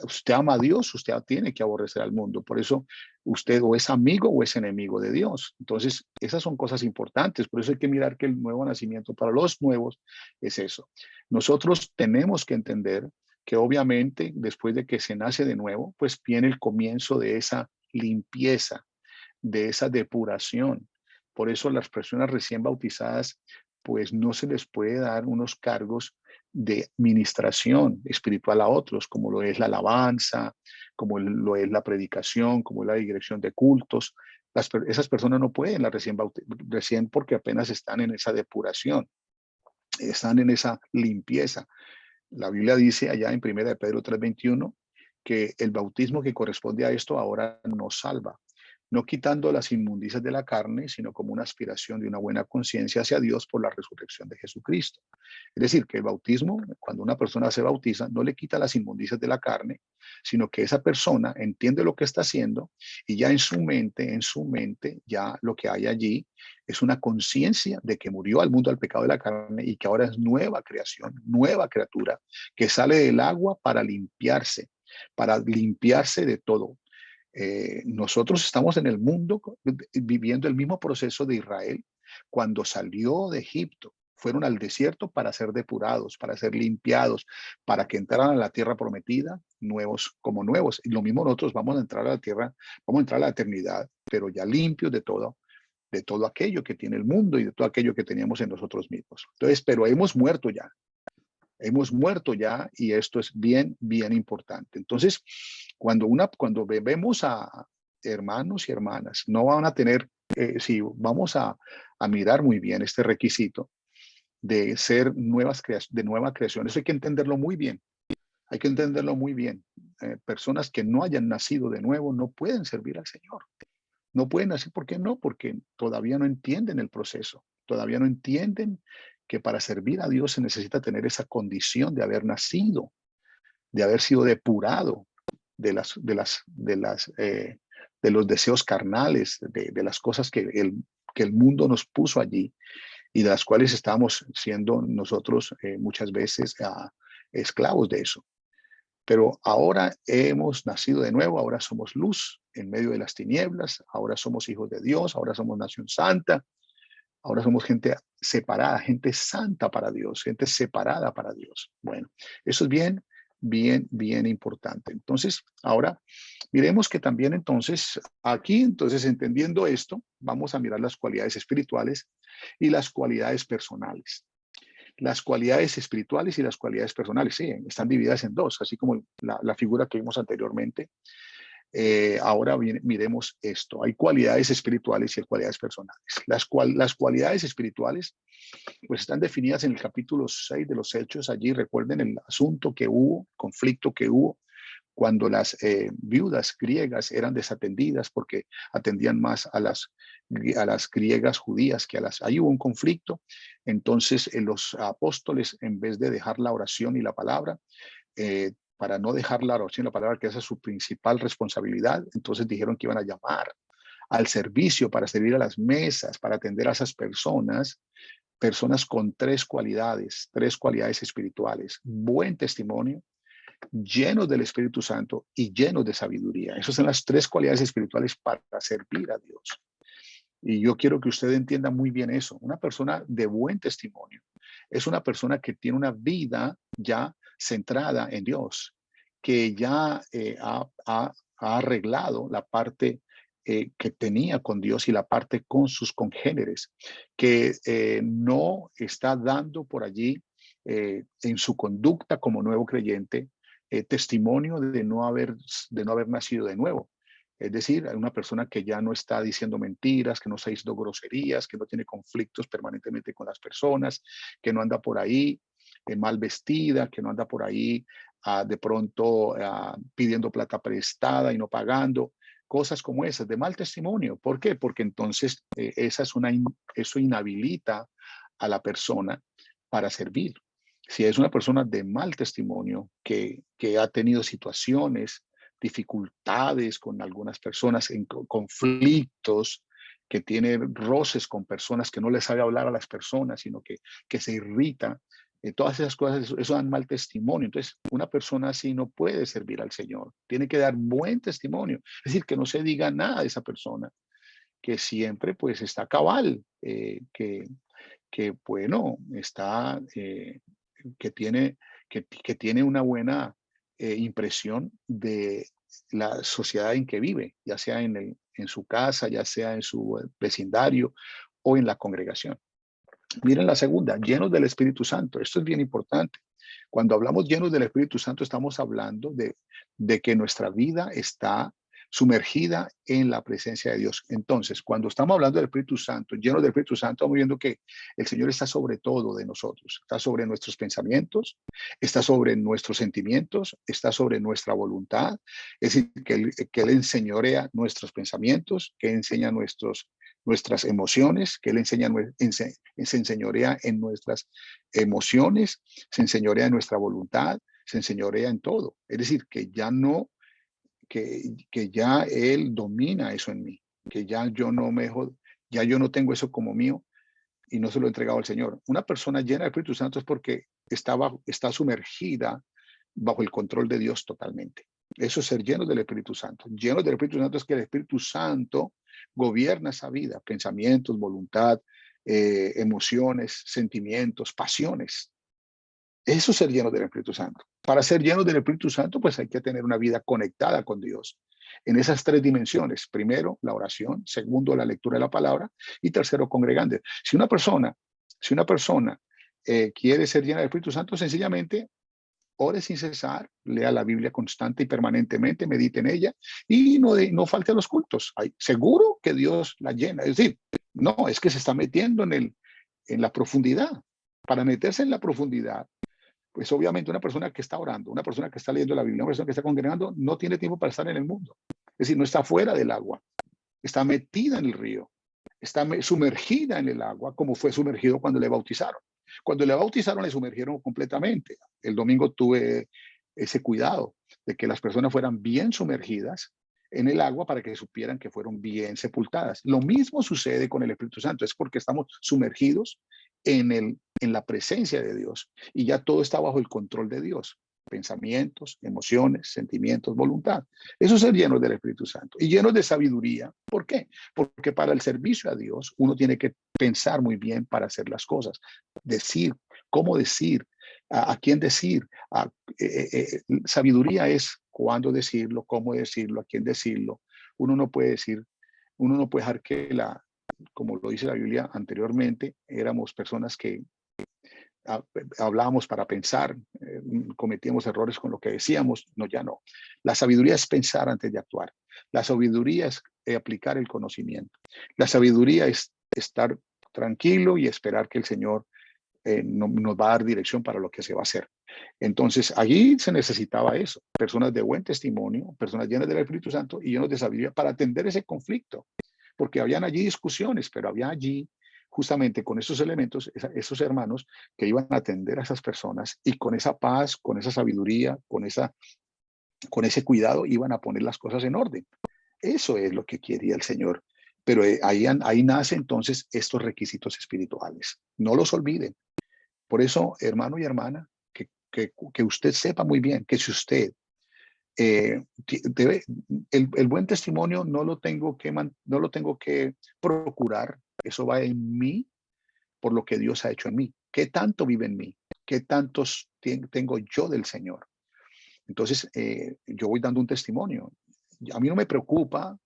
usted ama a Dios, usted tiene que aborrecer al mundo. Por eso usted o es amigo o es enemigo de Dios. Entonces, esas son cosas importantes. Por eso hay que mirar que el nuevo nacimiento para los nuevos es eso. Nosotros tenemos que entender que obviamente después de que se nace de nuevo, pues viene el comienzo de esa limpieza, de esa depuración. Por eso las personas recién bautizadas, pues no se les puede dar unos cargos de ministración espiritual a otros, como lo es la alabanza, como lo es la predicación, como es la dirección de cultos. Esas personas no pueden la recién porque apenas están en esa depuración, están en esa limpieza. La Biblia dice allá en 1 de Pedro 3:21 que el bautismo que corresponde a esto ahora nos salva, no quitando las inmundicias de la carne, sino como una aspiración de una buena conciencia hacia Dios por la resurrección de Jesucristo. Es decir, que el bautismo, cuando una persona se bautiza, no le quita las inmundicias de la carne, sino que esa persona entiende lo que está haciendo y ya en su mente, ya lo que hay allí es una conciencia de que murió al mundo al pecado de la carne y que ahora es nueva creación, nueva criatura, que sale del agua para limpiarse de todo. Nosotros estamos en el mundo viviendo el mismo proceso de Israel cuando salió de Egipto. Fueron al desierto para ser depurados, para ser limpiados, para que entraran a la tierra prometida, nuevos como nuevos. Y lo mismo nosotros vamos a entrar a la tierra, vamos a entrar a la eternidad, pero ya limpios de todo aquello que tiene el mundo y de todo aquello que teníamos en nosotros mismos. Entonces, pero hemos muerto ya y esto es bien, bien importante. Entonces, cuando vemos hermanos y hermanas, no van a tener, si vamos a mirar muy bien este requisito de ser de nueva creación, eso hay que entenderlo muy bien. Hay que entenderlo muy bien. Personas que no hayan nacido de nuevo no pueden servir al Señor. No pueden hacer, ¿por qué no? Porque todavía no entienden el proceso. Todavía no entienden que para servir a Dios se necesita tener esa condición de haber nacido, de haber sido depurado de los deseos carnales, de las cosas que el mundo nos puso allí y de las cuales estamos siendo nosotros muchas veces esclavos de eso. Pero ahora hemos nacido de nuevo, ahora somos luz en medio de las tinieblas, ahora somos hijos de Dios, ahora somos nación santa, ahora somos gente separada, gente santa para Dios, gente separada para Dios. Bueno, eso es bien, bien, bien importante. Entonces, ahora miremos que también entonces, aquí, entonces, entendiendo esto, vamos a mirar las cualidades espirituales y las cualidades personales. Las cualidades espirituales y las cualidades personales, sí, están divididas en dos, así como la figura que vimos anteriormente. Ahora bien, miremos esto. Hay cualidades espirituales y hay cualidades personales. Las cualidades espirituales pues están definidas en el capítulo 6 de los Hechos. Allí recuerden el asunto que hubo, conflicto que hubo cuando las viudas griegas eran desatendidas porque atendían más a las griegas judías que a las... Ahí hubo un conflicto, entonces los apóstoles, en vez de dejar la oración y la palabra, para no dejar la oración y la palabra, que esa es su principal responsabilidad, entonces dijeron que iban a llamar al servicio para servir a las mesas, para atender a esas personas con tres cualidades espirituales: buen testimonio, llenos del Espíritu Santo y llenos de sabiduría. Esas son las tres cualidades espirituales para servir a Dios. Y yo quiero que usted entienda muy bien eso. Una persona de buen testimonio es una persona que tiene una vida ya centrada en Dios, que ya ha arreglado la parte que tenía con Dios y la parte con sus congéneres, que no está dando por allí en su conducta como nuevo creyente testimonio de no haber nacido de nuevo. Es decir, hay una persona que ya no está diciendo mentiras, que no está diciendo groserías, que no tiene conflictos permanentemente con las personas, que no anda por ahí mal vestida, que no anda por ahí de pronto pidiendo plata prestada y no pagando. Cosas como esas, de mal testimonio. ¿Por qué? Porque entonces eso inhabilita a la persona para servir. Si es una persona de mal testimonio, que ha tenido situaciones, dificultades con algunas personas, en conflictos, que tiene roces con personas, que no les sabe hablar a las personas, sino que se irrita, todas esas cosas, eso dan mal testimonio. Entonces, una persona así no puede servir al Señor. Tiene que dar buen testimonio. Es decir, que no se diga nada de esa persona, que siempre pues está cabal, que bueno, está, que tiene una buena impresión de la sociedad en que vive, ya sea en su casa, ya sea en su vecindario o en la congregación. Miren la segunda, llenos del Espíritu Santo. Esto es bien importante. Cuando hablamos llenos del Espíritu Santo, estamos hablando de que nuestra vida está sumergida en la presencia de Dios. Entonces, cuando estamos hablando del Espíritu Santo, llenos del Espíritu Santo, estamos viendo que el Señor está sobre todo de nosotros, está sobre nuestros pensamientos, está sobre nuestros sentimientos, está sobre nuestra voluntad. Es decir, que Él enseñorea nuestros pensamientos, que enseña nuestras emociones, que Él se enseñorea en nuestras emociones, se enseñorea en nuestra voluntad, se enseñorea en todo. Es decir, que ya no, que ya Él domina eso en mí, que ya yo no tengo eso como mío y no se lo he entregado al Señor. Una persona llena del Espíritu Santo es porque está sumergida bajo el control de Dios totalmente. Eso es ser llenos del Espíritu Santo. Llenos del Espíritu Santo es que el Espíritu Santo gobierna esa vida, pensamientos, voluntad, emociones, sentimientos, pasiones. Eso es ser llenos del Espíritu Santo. Para ser llenos del Espíritu Santo, pues hay que tener una vida conectada con Dios en esas tres dimensiones. Primero, la oración. Segundo, la lectura de la palabra. Y tercero, congregando. Si una persona quiere ser llena del Espíritu Santo, sencillamente ore sin cesar, lea la Biblia constante y permanentemente, medite en ella y no falte a los cultos. Seguro que Dios la llena. Es decir, no, es que se está metiendo en la profundidad. Para meterse en la profundidad, pues obviamente una persona que está orando, una persona que está leyendo la Biblia, una persona que está congregando, no tiene tiempo para estar en el mundo. Es decir, no está fuera del agua, está metida en el río, está sumergida en el agua, como fue sumergido cuando le bautizaron. Cuando le bautizaron, le sumergieron completamente. El domingo tuve ese cuidado de que las personas fueran bien sumergidas en el agua para que supieran que fueron bien sepultadas. Lo mismo sucede con el Espíritu Santo, es porque estamos sumergidos en la presencia de Dios y ya todo está bajo el control de Dios. Pensamientos, emociones, sentimientos, voluntad. Eso es ser llenos del Espíritu Santo y llenos de sabiduría. ¿Por qué? Porque para el servicio a Dios uno tiene que pensar muy bien para hacer las cosas, decir, cómo decir, a quién decir. Sabiduría es cuándo decirlo, cómo decirlo, a quién decirlo. Uno no puede decir, uno no puede dejar que como lo dice la Biblia anteriormente, éramos personas que hablábamos para pensar, cometíamos errores con lo que decíamos, no, ya no. La sabiduría es pensar antes de actuar. La sabiduría es aplicar el conocimiento. La sabiduría es estar tranquilo y esperar que el Señor nos va a dar dirección para lo que se va a hacer. Entonces, allí se necesitaba eso, personas de buen testimonio, personas llenas del Espíritu Santo y llenos de sabiduría para atender ese conflicto, porque habían allí discusiones, pero había allí justamente con esos elementos, esos hermanos que iban a atender a esas personas y con esa paz, con esa sabiduría, con ese cuidado iban a poner las cosas en orden. Eso es lo que quería el Señor. Pero ahí nace entonces estos requisitos espirituales. No los olviden. Por eso, hermano y hermana, que usted sepa muy bien que si usted debe, el buen testimonio no lo tengo que procurar, eso va en mí por lo que Dios ha hecho en mí. ¿Qué tanto vive en mí? ¿Qué tantos tengo yo del Señor? Entonces, yo voy dando un testimonio. A mí no me preocupa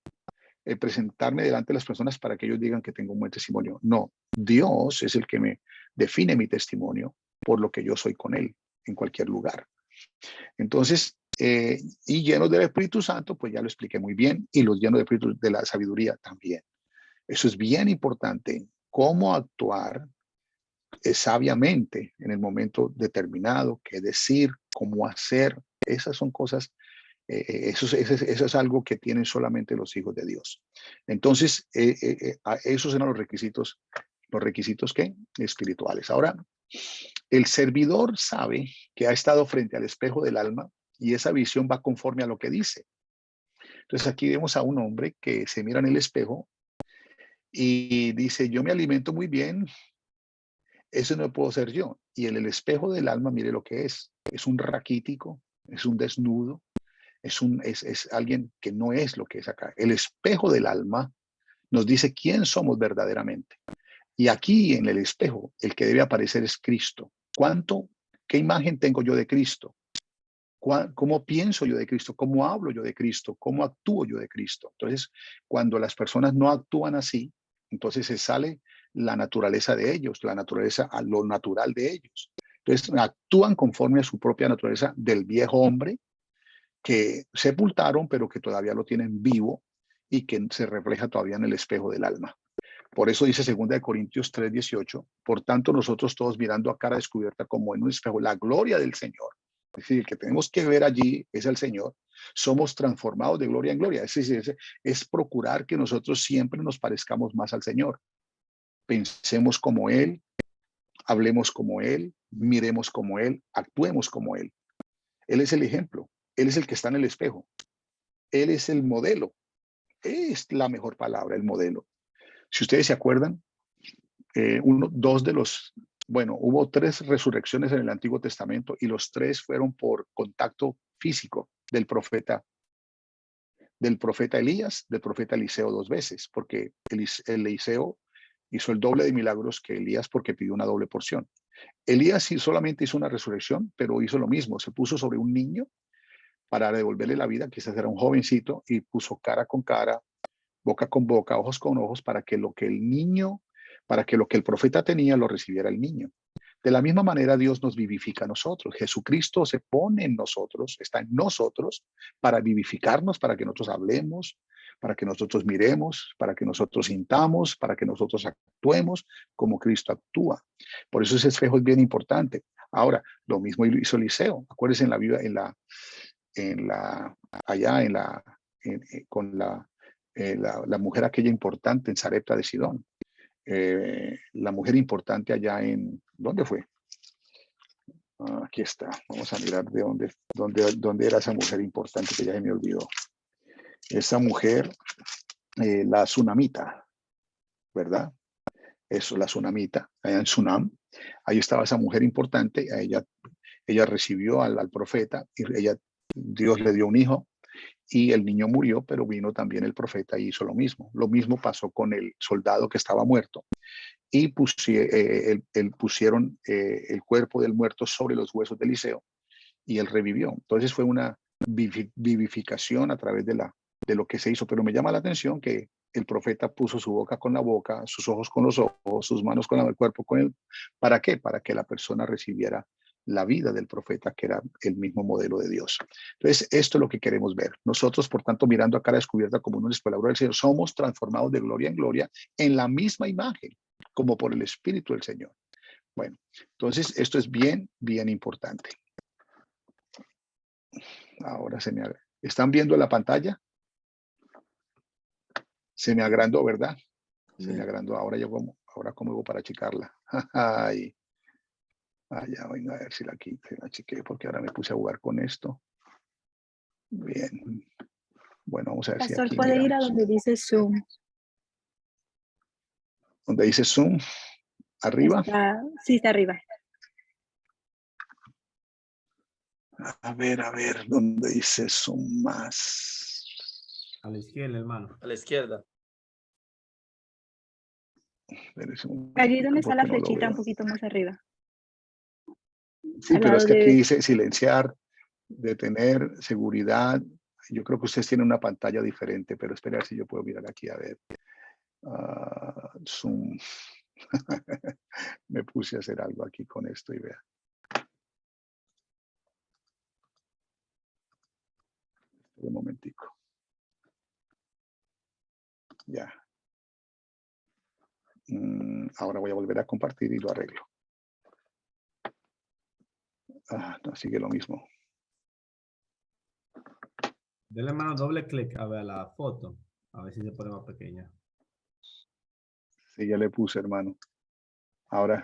presentarme delante de las personas para que ellos digan que tengo un buen testimonio. No, Dios es el que me define mi testimonio por lo que yo soy con Él en cualquier lugar. Entonces, y llenos del Espíritu Santo, pues ya lo expliqué muy bien, y los llenos de la sabiduría también. Eso es bien importante, cómo actuar sabiamente en el momento determinado, qué decir, cómo hacer. Esas son cosas, eso es algo que tienen solamente los hijos de Dios. Entonces, esos eran los requisitos ¿qué? Espirituales. Ahora, el servidor sabe que ha estado frente al espejo del alma y esa visión va conforme a lo que dice. Entonces aquí vemos a un hombre que se mira en el espejo y dice, yo me alimento muy bien, eso no puedo ser yo. Y en el espejo del alma, mire lo que es un raquítico, es un desnudo, es alguien que no es lo que es acá. El espejo del alma nos dice quién somos verdaderamente. Y aquí en el espejo, el que debe aparecer es Cristo. ¿Qué imagen tengo yo de Cristo? ¿Cómo pienso yo de Cristo? ¿Cómo hablo yo de Cristo? ¿Cómo actúo yo de Cristo? Entonces, cuando las personas no actúan así, entonces se sale la naturaleza de ellos, la naturaleza, a lo natural de ellos. Entonces, actúan conforme a su propia naturaleza del viejo hombre que sepultaron, pero que todavía lo tienen vivo y que se refleja todavía en el espejo del alma. Por eso dice 2 Corintios 3:18, por tanto nosotros todos mirando a cara descubierta como en un espejo la gloria del Señor, es decir, el que tenemos que ver allí es el Señor, somos transformados de gloria en gloria, es decir, es procurar que nosotros siempre nos parezcamos más al Señor, pensemos como Él, hablemos como Él, miremos como Él, actuemos como Él. Él es el ejemplo, Él es el que está en el espejo, Él es el modelo, es la mejor palabra, el modelo. Si ustedes se acuerdan, hubo 3 resurrecciones en el Antiguo Testamento y los 3 fueron por contacto físico del profeta Elías, del profeta Eliseo 2 veces, porque Eliseo hizo el doble de milagros que Elías porque pidió una doble porción. Elías sí solamente hizo una resurrección, pero hizo lo mismo, se puso sobre un niño para devolverle la vida, quizás era un jovencito, y puso cara con cara, boca con boca, ojos con ojos, para que lo que el profeta tenía lo recibiera el niño. De la misma manera, Dios nos vivifica a nosotros. Jesucristo se pone en nosotros, está en nosotros para vivificarnos, para que nosotros hablemos, para que nosotros miremos, para que nosotros sintamos, para que nosotros actuemos como Cristo actúa. Por eso ese espejo es bien importante. Ahora, lo mismo hizo Eliseo. Acuérdense en la vida, allá con la mujer aquella importante en Sarepta de Sidón. La mujer importante allá ¿dónde fue? Aquí está. Vamos a mirar dónde era esa mujer importante que ya se me olvidó. Esa mujer, la tsunamita, ¿verdad? Eso, la tsunamita, allá en Sunam. Ahí estaba esa mujer importante. Ella recibió al profeta y Dios le dio un hijo y el niño murió, pero vino también el profeta y hizo lo mismo. Lo mismo pasó con el soldado que estaba muerto y pusieron el cuerpo del muerto sobre los huesos de Eliseo y él revivió. Entonces fue una vivificación a través de lo que se hizo, pero me llama la atención que el profeta puso su boca con la boca, sus ojos con los ojos, sus manos con el cuerpo con él. ¿Para qué? Para que la persona recibiera la vida del profeta, que era el mismo modelo de Dios. Entonces, esto es lo que queremos ver. Nosotros, por tanto, mirando a cara descubierta como un espectador del Señor, somos transformados de gloria en gloria en la misma imagen, como por el Espíritu del Señor. Bueno, entonces esto es bien, bien importante. Ahora ¿están viendo la pantalla? Se me agrandó, ¿verdad? Se me agrandó. Ahora cómo hago para achicarla. Ay, ya, venga a ver si la achiqué, porque ahora me puse a jugar con esto. Bien. Bueno, vamos a ver si Pastor, aquí puede ir a miramos. donde dice Zoom. Donde dice Zoom, arriba. Sí, está arriba. A ver, ¿dónde dice Zoom más? A la izquierda, hermano. A la izquierda. Allí donde está la flechita, un poquito más arriba. Sí, pero es que aquí dice silenciar, detener, seguridad. Yo creo que ustedes tienen una pantalla diferente, pero espera si yo puedo mirar aquí a ver. Zoom. Me puse a hacer algo aquí con esto y vea. Un momentico. Ya. Ahora voy a volver a compartir y lo arreglo. No, sigue lo mismo. Dele mano doble clic a ver la foto. A ver si se pone más pequeña. Sí, ya le puse, hermano. Ahora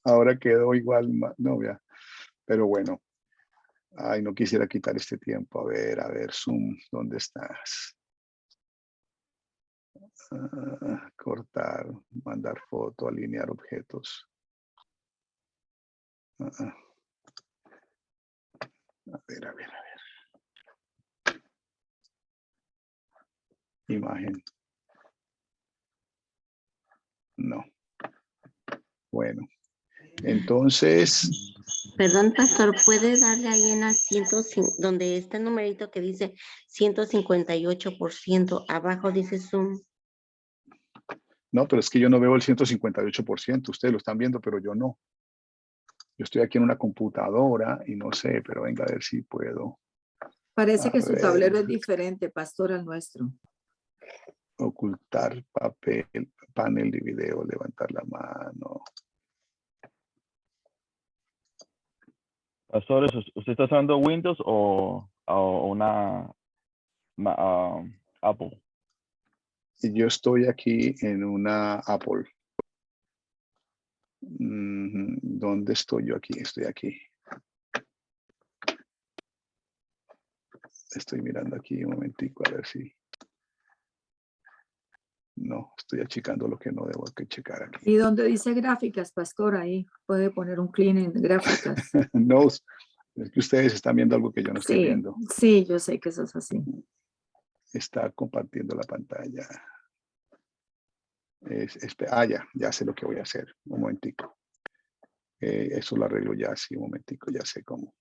ahora quedó igual. No, vea. Pero bueno. Ay, no quisiera quitar este tiempo. A ver, Zoom, ¿dónde estás? Cortar, mandar foto, alinear objetos. A ver. Imagen. No. Bueno. Entonces. Perdón, pastor, ¿puede darle ahí en asiento donde está el numerito que dice 158%? Abajo dice Zoom. No, pero es que yo no veo el 158%. Ustedes lo están viendo, pero yo no. Yo estoy aquí en una computadora y no sé, pero venga a ver si puedo. Parece que su tablero es diferente, pastor, al nuestro. Ocultar papel, panel de video, levantar la mano. Pastor, ¿usted está usando Windows o una Apple? Yo estoy aquí en una Apple. ¿Dónde estoy yo aquí? Estoy aquí. Estoy mirando aquí un momentico a ver si. No, estoy achicando lo que no debo que checar aquí. ¿Y dónde dice gráficas, pastor? Ahí puede poner un clic en gráficas. No, es que ustedes están viendo algo que yo no estoy Sí, viendo. sí, yo sé que eso es así. Está compartiendo la pantalla. Ya sé lo que voy a hacer. Un momentico. Eso lo arreglo ya, sí, un momentico, ya sé cómo.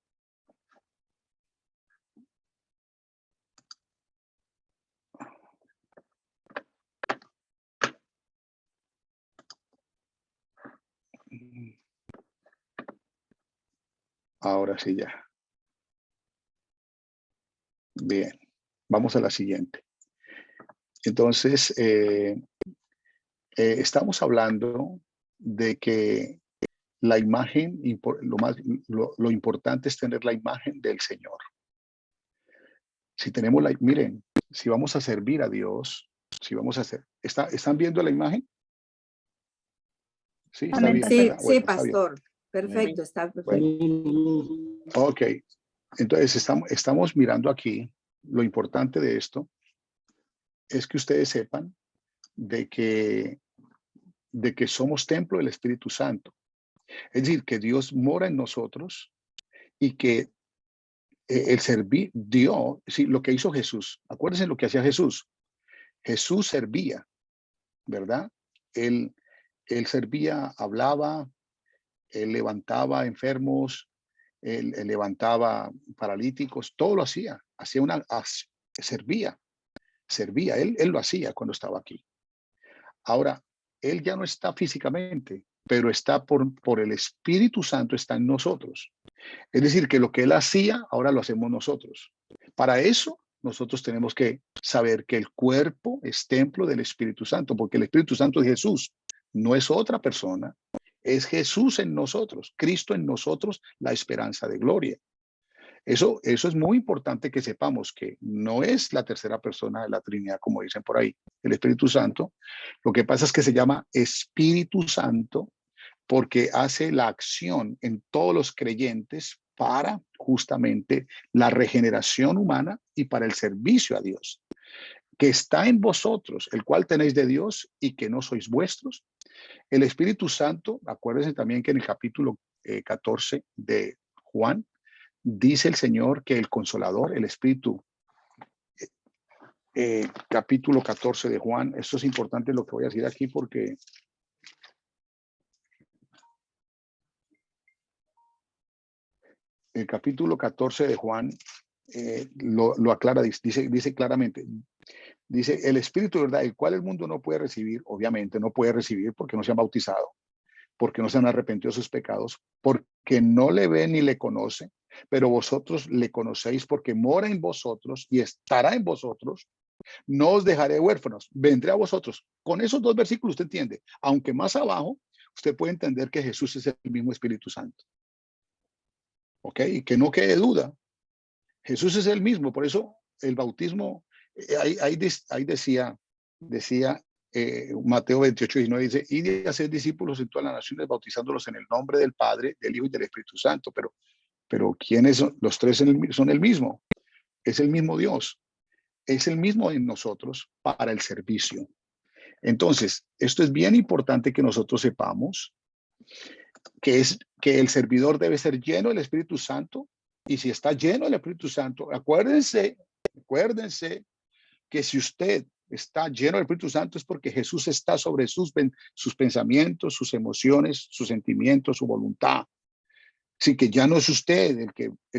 Ahora sí ya. Bien, vamos a la siguiente. Entonces, estamos hablando de que la imagen, lo importante es tener la imagen del Señor. Si tenemos miren, si vamos a servir a Dios, si vamos a hacer, ¿están viendo la imagen? Sí, está Amén, bien, Sí, ¿verdad? sí, Bueno, está bien. pastor. Perfecto, está perfecto. Bueno, ok. Entonces estamos mirando aquí, lo importante de esto es que ustedes sepan de que somos templo del Espíritu Santo. Es decir, que Dios mora en nosotros y que el servir, Dios, sí, lo que hizo Jesús, acuérdense lo que hacía Jesús. Jesús servía, ¿verdad? Él servía, hablaba, él levantaba enfermos, él levantaba paralíticos, todo lo hacía, servía, él lo hacía cuando estaba aquí. Ahora, él ya no está físicamente, pero está por el Espíritu Santo, está en nosotros. Es decir, que lo que él hacía, ahora lo hacemos nosotros. Para eso, nosotros tenemos que saber que el cuerpo es templo del Espíritu Santo, porque el Espíritu Santo es Jesús, no es otra persona, es Jesús en nosotros, Cristo en nosotros, la esperanza de gloria. Eso es muy importante que sepamos que no es la tercera persona de la Trinidad, como dicen por ahí, el Espíritu Santo. Lo que pasa es que se llama Espíritu Santo porque hace la acción en todos los creyentes para justamente la regeneración humana y para el servicio a Dios, que está en vosotros, el cual tenéis de Dios y que no sois vuestros. El Espíritu Santo, acuérdense también que en el capítulo 14 de Juan, dice el Señor que el Consolador, el Espíritu, capítulo 14 de Juan, esto es importante lo que voy a decir aquí porque el capítulo 14 de Juan lo aclara, dice claramente, dice, el Espíritu de verdad, el cual el mundo no puede recibir, obviamente no puede recibir porque no se han bautizado, porque no se han arrepentido de sus pecados, porque no le ve ni le conoce, pero vosotros le conocéis porque mora en vosotros y estará en vosotros. No os dejaré huérfanos, vendré a vosotros. Con esos dos versículos usted entiende, aunque más abajo usted puede entender que Jesús es el mismo Espíritu Santo. ¿Ok? Y que no quede duda, Jesús es el mismo, por eso el bautismo, ahí decía Mateo 28:19, dice, id a ser discípulos en todas las naciones, bautizándolos en el nombre del Padre, del Hijo y del Espíritu Santo. Pero ¿quiénes son? Los tres son el mismo, es el mismo Dios, es el mismo en nosotros para el servicio. Entonces, esto es bien importante que nosotros sepamos que el servidor debe ser lleno del Espíritu Santo. Y si está lleno del Espíritu Santo, acuérdense que si usted está lleno del Espíritu Santo es porque Jesús está sobre sus pensamientos, sus emociones, sus sentimientos, su voluntad. Así que ya no es usted el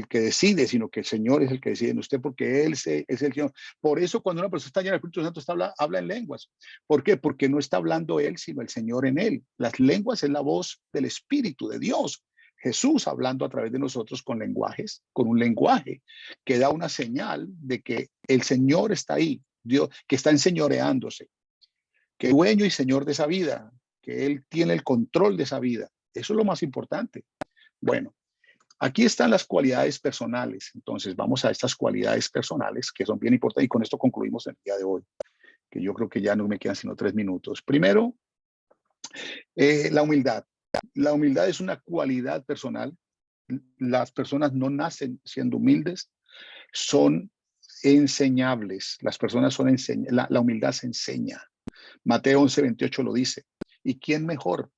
que decide, sino que el Señor es el que decide en usted, porque Él es el Señor. Por eso cuando una persona está llena del Espíritu Santo habla en lenguas. ¿Por qué? Porque no está hablando Él, sino el Señor en Él. Las lenguas es la voz del Espíritu de Dios. Jesús hablando a través de nosotros con lenguajes, con un lenguaje que da una señal de que el Señor está ahí, Dios, que está enseñoreándose, que es dueño y Señor de esa vida, que Él tiene el control de esa vida. Eso es lo más importante. Bueno, aquí están las cualidades personales. Entonces, vamos a estas cualidades personales que son bien importantes y con esto concluimos el día de hoy, que yo creo que ya no me quedan sino 3 minutos. Primero, la humildad. La humildad es una cualidad personal. Las personas no nacen siendo humildes, son enseñables. Las personas son la humildad se enseña. Mateo 11:28 lo dice. ¿Y quién mejor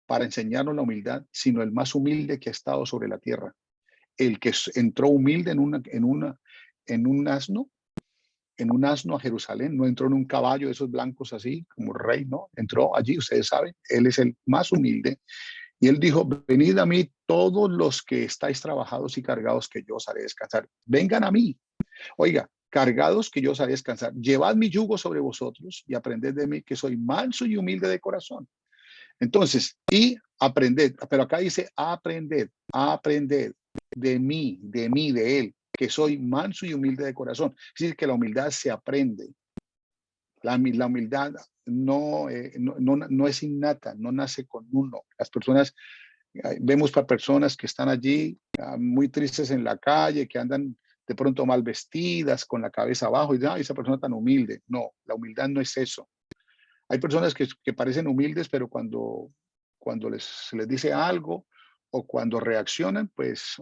para enseñarnos la humildad, sino el más humilde que ha estado sobre la tierra? El que entró humilde en un asno a Jerusalén, no entró en un caballo de esos blancos así, como rey, no, entró allí, ustedes saben, él es el más humilde. Y él dijo, venid a mí todos los que estáis trabajados y cargados, que yo os haré descansar. Vengan a mí. Oiga, cargados, que yo os haré descansar. Llevad mi yugo sobre vosotros y aprended de mí, que soy manso y humilde de corazón. Entonces, y aprended, pero acá dice aprended, de él, que soy manso y humilde de corazón. Es decir, que la humildad se aprende. La humildad no es innata, no nace con uno. Las personas, vemos para personas que están allí muy tristes en la calle, que andan de pronto mal vestidas, con la cabeza abajo, y esa persona tan humilde. No, la humildad no es eso. Hay personas que parecen humildes, pero cuando se les dice algo o cuando reaccionan, pues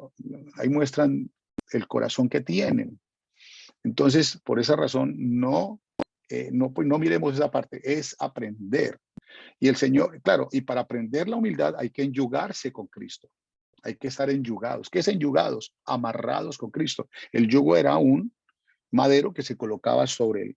ahí muestran el corazón que tienen. Entonces, por esa razón, pues no miremos esa parte, es aprender. Y el Señor, claro, y para aprender la humildad hay que enyugarse con Cristo. Hay que estar enyugados. ¿Qué es enyugados? Amarrados con Cristo. El yugo era un madero que se colocaba sobre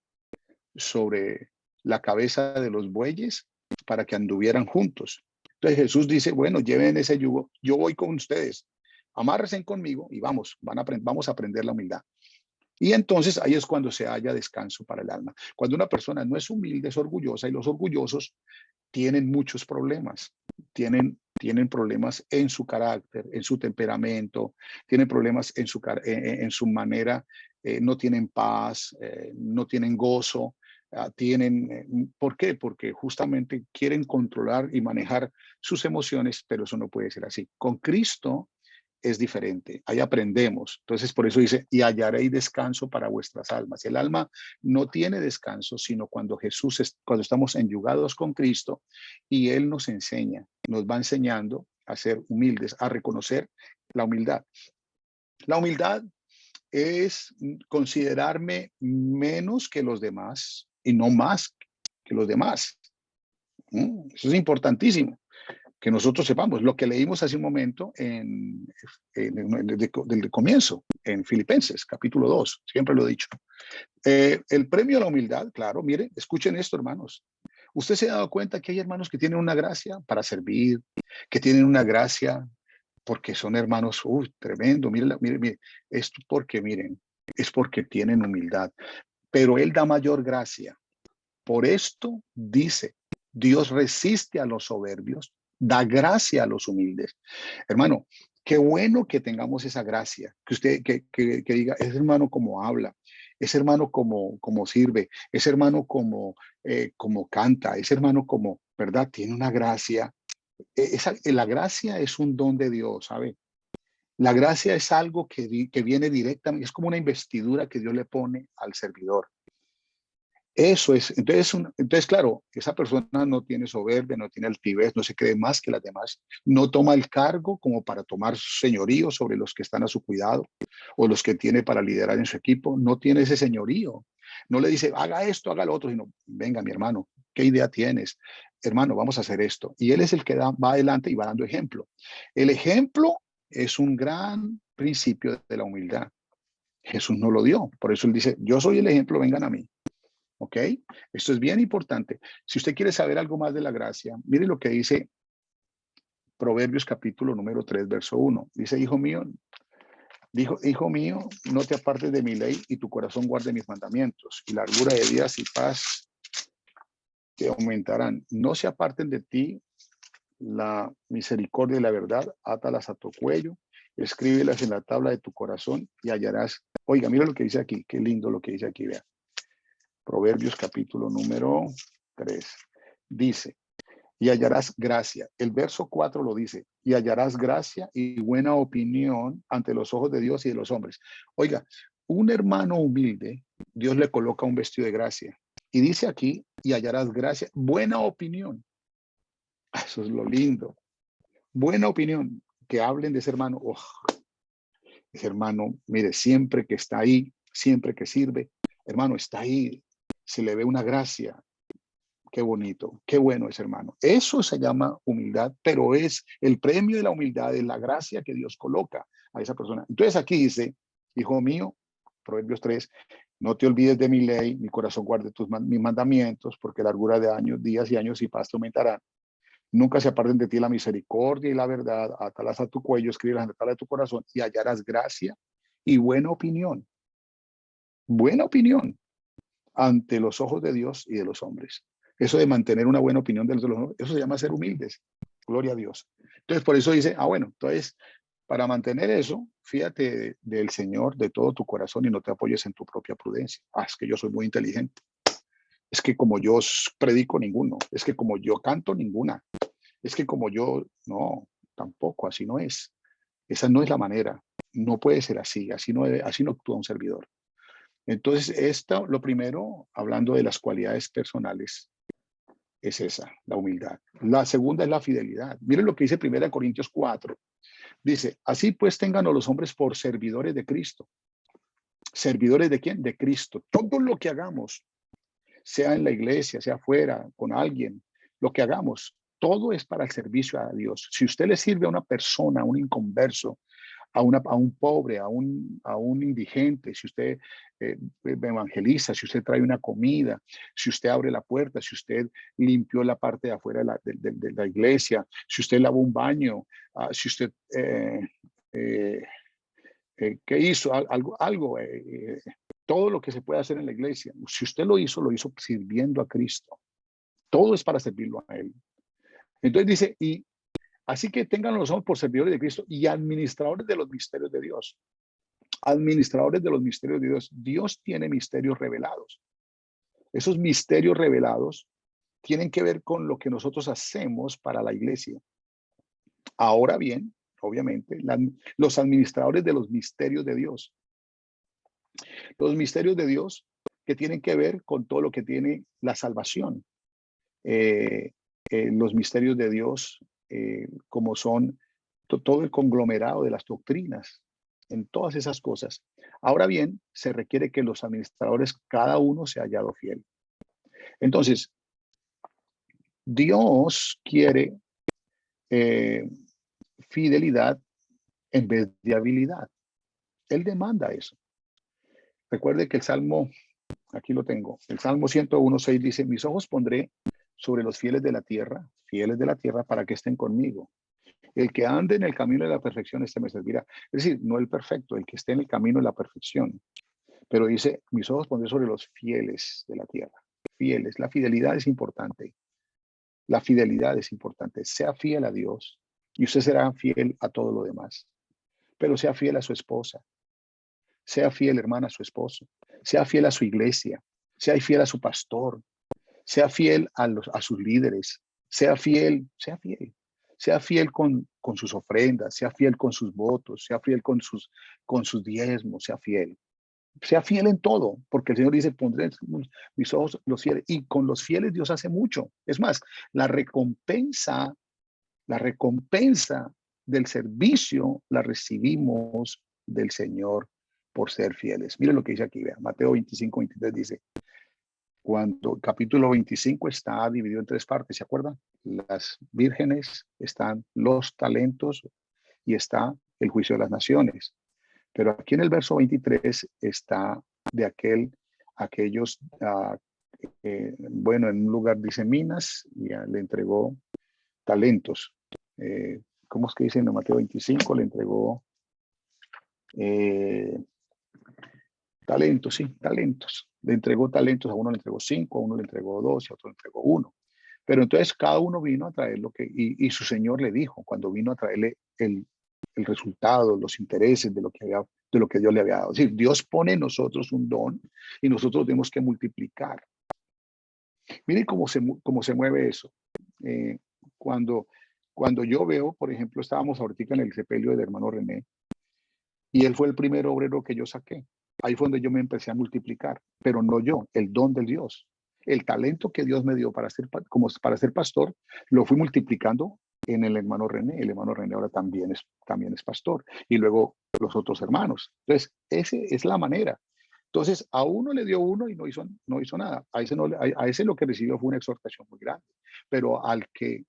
la cabeza de los bueyes para que anduvieran juntos. Entonces Jesús dice, bueno, lleven ese yugo, yo voy con ustedes, amárrense conmigo y vamos a aprender la humildad. Y entonces ahí es cuando se halla descanso para el alma. Cuando una persona no es humilde, es orgullosa, y los orgullosos tienen muchos problemas. Tienen problemas en su carácter, en su temperamento, tienen problemas en su manera, no tienen paz, no tienen gozo. ¿Por qué? Porque justamente quieren controlar y manejar sus emociones, pero eso no puede ser así. Con Cristo es diferente, ahí aprendemos. Entonces, por eso dice, y hallaréis descanso para vuestras almas. El alma no tiene descanso, sino cuando cuando estamos enyugados con Cristo y Él nos enseña, nos va enseñando a ser humildes, a reconocer la humildad. La humildad es considerarme menos que los demás y no más que los demás. Eso es importantísimo, que nosotros sepamos lo que leímos hace un momento del comienzo, en Filipenses, capítulo 2, siempre lo he dicho. El premio a la humildad, claro, miren, escuchen esto, hermanos. Usted se ha dado cuenta que hay hermanos que tienen una gracia para servir, que tienen una gracia porque son hermanos, tremendo, mire, esto porque, miren, es porque tienen humildad, pero Él da mayor gracia. Por esto dice, Dios resiste a los soberbios, da gracia a los humildes. Hermano, qué bueno que tengamos esa gracia, que usted que diga, es hermano como habla, es hermano como sirve, es hermano como canta, es hermano como, ¿verdad? Tiene una gracia. La gracia es un don de Dios, ¿sabe? La gracia es algo que viene directamente, es como una investidura que Dios le pone al servidor. Eso es, entonces, claro, esa persona no tiene soberbia, no tiene altivez, no se cree más que las demás, no toma el cargo como para tomar señorío sobre los que están a su cuidado o los que tiene para liderar en su equipo, no tiene ese señorío, no le dice, haga esto, haga lo otro, sino, venga mi hermano, ¿qué idea tienes? Hermano, vamos a hacer esto. Y él es el que va adelante y va dando ejemplo. El ejemplo es un gran principio de la humildad. Jesús no lo dio, por eso él dice, yo soy el ejemplo, vengan a mí. ¿Ok? Esto es bien importante. Si usted quiere saber algo más de la gracia, mire lo que dice Proverbios capítulo número 3, verso 1. Dice, hijo mío, no te apartes de mi ley y tu corazón guarde mis mandamientos, y largura de días y paz te aumentarán. No se aparten de ti la misericordia y la verdad, átalas a tu cuello, escríbelas en la tabla de tu corazón y hallarás. Oiga, mira lo que dice aquí, qué lindo lo que dice aquí, vea. Proverbios capítulo número 3. Dice, y hallarás gracia. El verso 4 lo dice, y hallarás gracia y buena opinión ante los ojos de Dios y de los hombres. Oiga, un hermano humilde, Dios le coloca un vestido de gracia. Y dice aquí, y hallarás gracia, buena opinión. Eso es lo lindo. Buena opinión, que hablen de ese hermano. Oh, ese hermano, mire, siempre que está ahí, siempre que sirve, hermano, está ahí. Se le ve una gracia. Qué bonito, qué bueno es, hermano. Eso se llama humildad, pero es el premio de la humildad, es la gracia que Dios coloca a esa persona. Entonces aquí dice, hijo mío, Proverbios 3, no te olvides de mi ley, mi corazón guarde mis mandamientos, porque largura de años, días y años y paz te aumentarán. Nunca se aparten de ti la misericordia y la verdad, átalas a tu cuello, escríbelas en la tabla de tu corazón y hallarás gracia y buena opinión ante los ojos de Dios y de los hombres. Eso de mantener una buena opinión de los hombres, eso se llama ser humildes. Gloria a Dios. Entonces, por eso dice, bueno, entonces, Para mantener eso, fíjate del Señor de todo tu corazón y no te apoyes en tu propia prudencia. Ah, es que yo soy muy inteligente. Es que como yo predico ninguno. Es que como yo canto ninguna. Es que como yo, no, tampoco, así no es. Esa no es la manera. No puede ser así. Así no actúa un servidor. Entonces, lo primero, hablando de las cualidades personales, es esa, la humildad. La segunda es la fidelidad. Miren lo que dice 1 Corintios 4. Dice, así pues tengan a los hombres por servidores de Cristo. ¿Servidores de quién? De Cristo. Todo lo que hagamos, sea en la iglesia, sea afuera, con alguien, lo que hagamos, todo es para el servicio a Dios. Si usted le sirve a una persona, a un inconverso, a un pobre, a un indigente, si usted evangeliza, si usted trae una comida, si usted abre la puerta, si usted limpió la parte de afuera de la iglesia, si usted lavó un baño, si usted, ¿qué hizo? Algo todo lo que se puede hacer en la iglesia. Si usted lo hizo sirviendo a Cristo. Todo es para servirlo a Él. Entonces dice, y así que tengan los hombres por servidores de Cristo y administradores de los misterios de Dios. Administradores de los misterios de Dios. Dios tiene misterios revelados. Esos misterios revelados tienen que ver con lo que nosotros hacemos para la iglesia. Ahora bien, obviamente, los administradores de los misterios de Dios. Los misterios de Dios que tienen que ver con todo lo que tiene la salvación. Los misterios de Dios, como son todo el conglomerado de las doctrinas, en todas esas cosas. Ahora bien, se requiere que los administradores, cada uno se haya hallado fiel. Entonces, Dios quiere fidelidad en vez de habilidad. Él demanda eso. Recuerde que el Salmo, aquí lo tengo, el Salmo 101:6 dice, mis ojos pondré sobre los fieles de la tierra para que estén conmigo. El que ande en el camino de la perfección, este me servirá. Es decir, no el perfecto, el que esté en el camino de la perfección. Pero dice, mis ojos pondré sobre los fieles de la tierra. Fieles, la fidelidad es importante. La fidelidad es importante. Sea fiel a Dios y usted será fiel a todo lo demás. Pero sea fiel a su esposa. Sea fiel, hermana, a su esposo. Sea fiel a su iglesia. Sea fiel a su pastor. Sea fiel a sus líderes. Sea fiel, sea fiel. Sea fiel con sus ofrendas, sea fiel con sus votos, sea fiel con sus diezmos, sea fiel. Sea fiel en todo, porque el Señor dice, pondré mis ojos los fieles. Y con los fieles Dios hace mucho. Es más, la recompensa del servicio la recibimos del Señor por ser fieles. Miren lo que dice aquí, vea, Mateo 25:23 dice, cuando capítulo 25 está dividido en 3 partes, ¿se acuerdan? Las vírgenes, están los talentos y está el juicio de las naciones. Pero aquí en el verso 23 está de aquellos, bueno, en un lugar dice minas y le entregó talentos. ¿Cómo es que dice en Mateo 25? Le entregó talentos, sí, talentos. Le entregó talentos, a uno le entregó 5, a uno le entregó 2 y a otro le entregó 1. Pero entonces cada uno vino a traer lo que, y su Señor le dijo, cuando vino a traerle el resultado, los intereses de lo que Dios le había dado. Es decir, Dios pone en nosotros un don y nosotros tenemos que multiplicar. Miren cómo se mueve eso. Cuando yo veo, por ejemplo, estábamos ahorita en el sepelio del hermano René y él fue el primer obrero que yo saqué. Ahí fue donde yo me empecé a multiplicar, pero no yo, el don del Dios. El talento que Dios me dio para ser pastor, lo fui multiplicando en el hermano René. El hermano René ahora también es pastor. Y luego los otros hermanos. Entonces, esa es la manera. Entonces, a uno le dio uno y no hizo nada. A ese lo que recibió fue una exhortación muy grande. Pero al que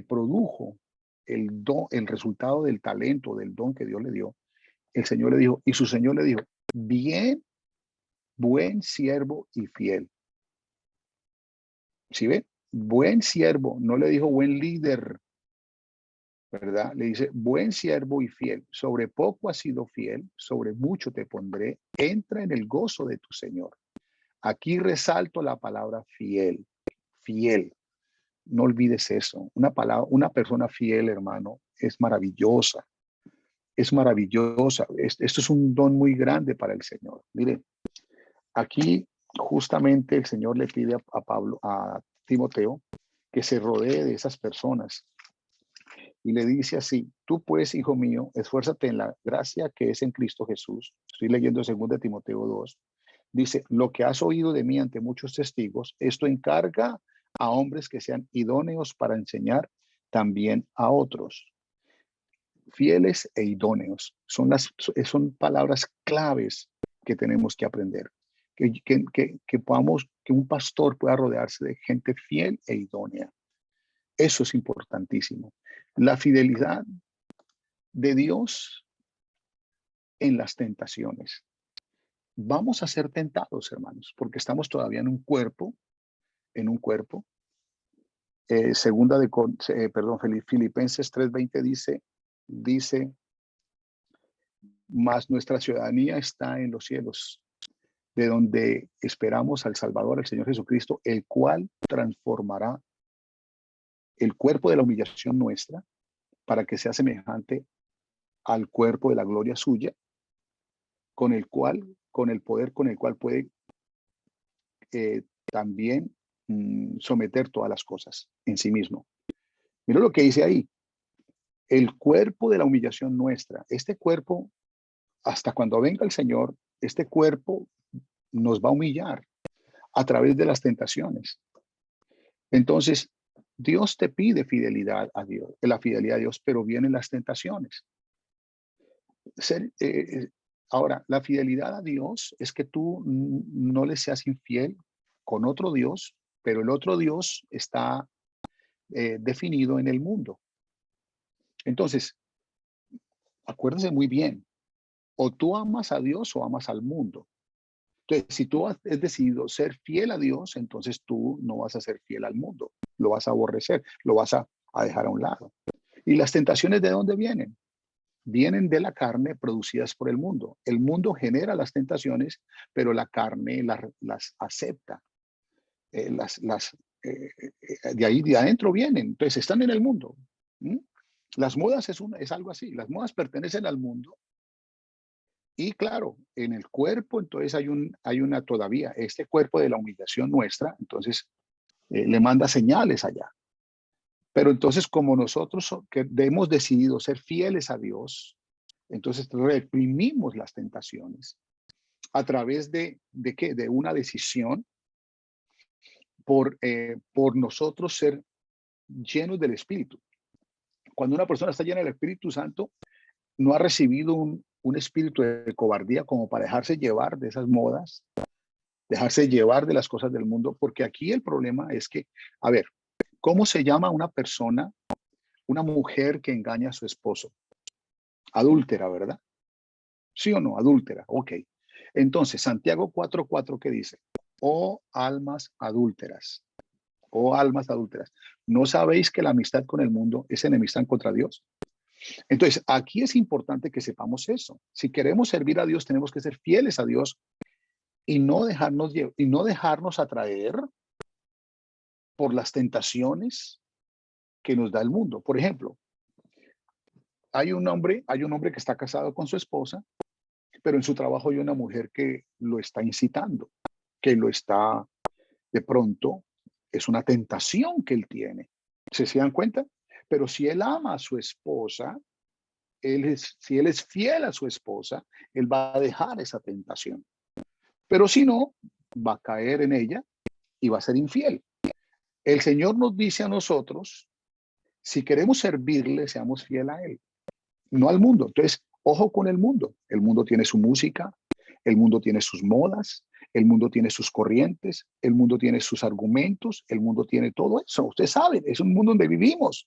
produjo el resultado del talento, del don que Dios le dio, el Señor le dijo, y su Señor le dijo, bien, buen siervo y fiel. ¿Sí ven? Buen siervo, no le dijo buen líder, ¿verdad? Le dice, buen siervo y fiel, sobre poco has sido fiel, sobre mucho te pondré, entra en el gozo de tu Señor. Aquí resalto la palabra fiel, fiel. No olvides eso. Una persona fiel, hermano, es maravillosa. es maravillosa. Esto es un don muy grande para el Señor. Mire, aquí justamente el Señor le pide a Timoteo, que se rodee de esas personas. Y le dice así: tú pues, hijo mío, esfuérzate en la gracia que es en Cristo Jesús. Estoy leyendo 2 Timoteo 2. Dice: lo que has oído de mí ante muchos testigos, esto encarga a hombres que sean idóneos para enseñar también a otros. Fieles e idóneos son palabras claves que tenemos que aprender. Que un pastor pueda rodearse de gente fiel e idónea. Eso es importantísimo. La fidelidad de Dios en las tentaciones. Vamos a ser tentados, hermanos, porque estamos todavía en un cuerpo. Filipenses 3:20 dice, mas nuestra ciudadanía está en los cielos, de donde esperamos al Salvador, el Señor Jesucristo, el cual transformará el cuerpo de la humillación nuestra para que sea semejante al cuerpo de la gloria suya, con el poder con el cual puede también someter todas las cosas en sí mismo. Mira lo que dice ahí: el cuerpo de la humillación nuestra. Este cuerpo, hasta cuando venga el Señor, este cuerpo nos va a humillar a través de las tentaciones. Entonces, Dios te pide fidelidad a Dios, la fidelidad a Dios, pero vienen las tentaciones. Ahora, la fidelidad a Dios es que tú no le seas infiel con otro Dios, pero el otro Dios está definido en el mundo. Entonces, acuérdense muy bien, o tú amas a Dios o amas al mundo. Entonces, si tú has decidido ser fiel a Dios, entonces tú no vas a ser fiel al mundo, lo vas a aborrecer, lo vas a dejar a un lado. ¿Y las tentaciones de dónde vienen? Vienen de la carne, producidas por el mundo. El mundo genera las tentaciones, pero la carne las acepta. De ahí de adentro vienen, entonces están en el mundo. Las modas es algo así, las modas pertenecen al mundo. Y claro, en el cuerpo, entonces hay una todavía, este cuerpo de la humillación nuestra, entonces le manda señales allá. Pero entonces, como nosotros que hemos decidido ser fieles a Dios, entonces reprimimos las tentaciones a través ¿de qué? De una decisión por nosotros ser llenos del Espíritu. Cuando una persona está llena del Espíritu Santo, no ha recibido un espíritu de cobardía como para dejarse llevar de esas modas, dejarse llevar de las cosas del mundo, porque aquí el problema es que, a ver, ¿cómo se llama una persona, una mujer que engaña a su esposo? Adúltera, ¿verdad? ¿Sí o no? Adúltera, ok. Entonces, Santiago 4:4, ¿qué dice? Oh almas adúlteras, ¿no sabéis que la amistad con el mundo es enemistad contra Dios? Entonces, aquí es importante que sepamos eso. Si queremos servir a Dios, tenemos que ser fieles a Dios y no dejarnos atraer por las tentaciones que nos da el mundo. Por ejemplo, hay un hombre que está casado con su esposa, pero en su trabajo hay una mujer que lo está incitando, que lo está, de pronto, es una tentación que él tiene. ¿Se dan cuenta? Pero si él ama a su esposa, si él es fiel a su esposa, él va a dejar esa tentación. Pero si no, va a caer en ella y va a ser infiel. El Señor nos dice a nosotros, si queremos servirle, seamos fieles a Él, no al mundo. Entonces, ojo con el mundo. El mundo tiene su música, el mundo tiene sus modas, el mundo tiene sus corrientes, el mundo tiene sus argumentos, el mundo tiene todo eso. Ustedes saben, es un mundo donde vivimos.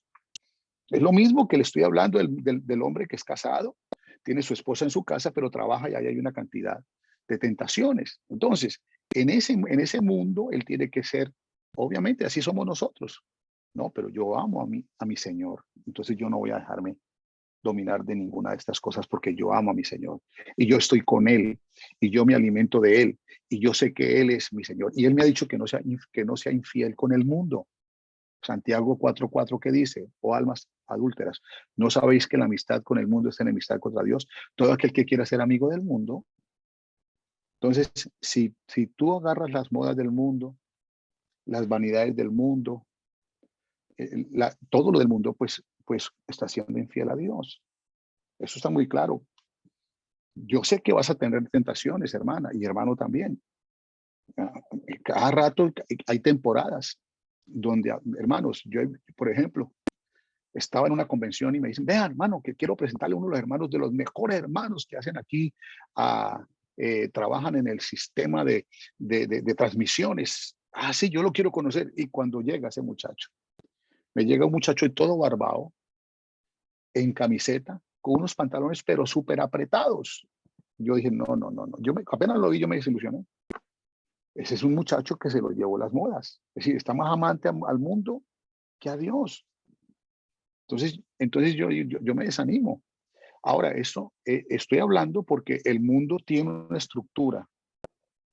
Es lo mismo que le estoy hablando del hombre que es casado, tiene su esposa en su casa, pero trabaja y ahí hay una cantidad de tentaciones. Entonces, en ese mundo, él tiene que ser, obviamente, así somos nosotros, ¿no? Pero yo amo a mi Señor, entonces yo no voy a dejarme dominar de ninguna de estas cosas porque yo amo a mi Señor y yo estoy con Él y yo me alimento de Él y yo sé que Él es mi Señor. Y Él me ha dicho que no sea infiel con el mundo. Santiago 4:4 que dice, oh almas adúlteras. ¿No sabéis que la amistad con el mundo es enemistad contra Dios? Todo aquel que quiera ser amigo del mundo. Entonces, si tú agarras las modas del mundo, las vanidades del mundo, todo lo del mundo, pues está siendo infiel a Dios. Eso está muy claro. Yo sé que vas a tener tentaciones, hermana, y hermano también. Cada rato hay temporadas donde, hermanos, yo, por ejemplo, estaba en una convención y me dicen, vea, hermano, que quiero presentarle a uno de los hermanos, de los mejores hermanos que hacen aquí, trabajan en el sistema de transmisiones. Ah, sí, yo lo quiero conocer. Y cuando llega ese muchacho, me llega un muchacho y todo barbado, en camiseta, con unos pantalones pero súper apretados. Yo dije, no. Yo apenas lo vi, yo me desilusioné. Ese es un muchacho que se lo llevó las modas. Es decir, está más amante al mundo que a Dios. Entonces yo me desanimo. Ahora, estoy hablando porque el mundo tiene una estructura.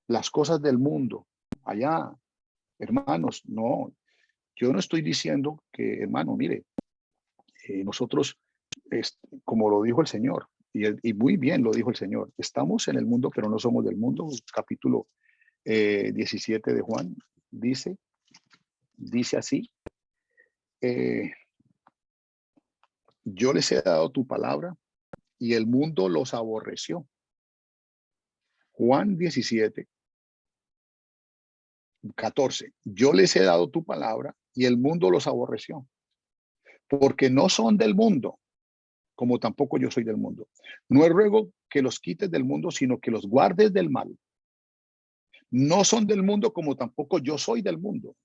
Las cosas del mundo, allá, hermanos, no. Yo no estoy diciendo que, hermano, mire, nosotros, como lo dijo el Señor, y muy bien lo dijo el Señor, estamos en el mundo, pero no somos del mundo. Capítulo 17 de Juan dice así, yo les he dado tu palabra y el mundo los aborreció. Juan 17, 14, yo les he dado tu palabra y el mundo los aborreció, porque no son del mundo, como tampoco yo soy del mundo. No ruego que los quites del mundo, sino que los guardes del mal. No son del mundo, como tampoco yo soy del mundo.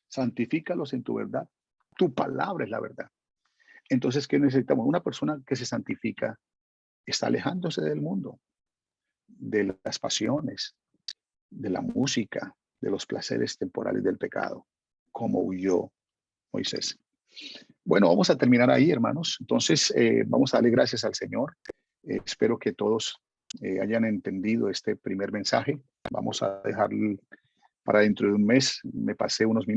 Santifícalos en tu verdad. Tu palabra es la verdad. Entonces, ¿qué necesitamos? Una persona que se santifica está alejándose del mundo, de las pasiones, de la música, de los placeres temporales del pecado, como huyó Moisés. Bueno, vamos a terminar ahí, hermanos. Entonces, vamos a darle gracias al Señor. Espero que todos hayan entendido este primer mensaje. Vamos a dejar para dentro de un mes. Me pasé unos minutos.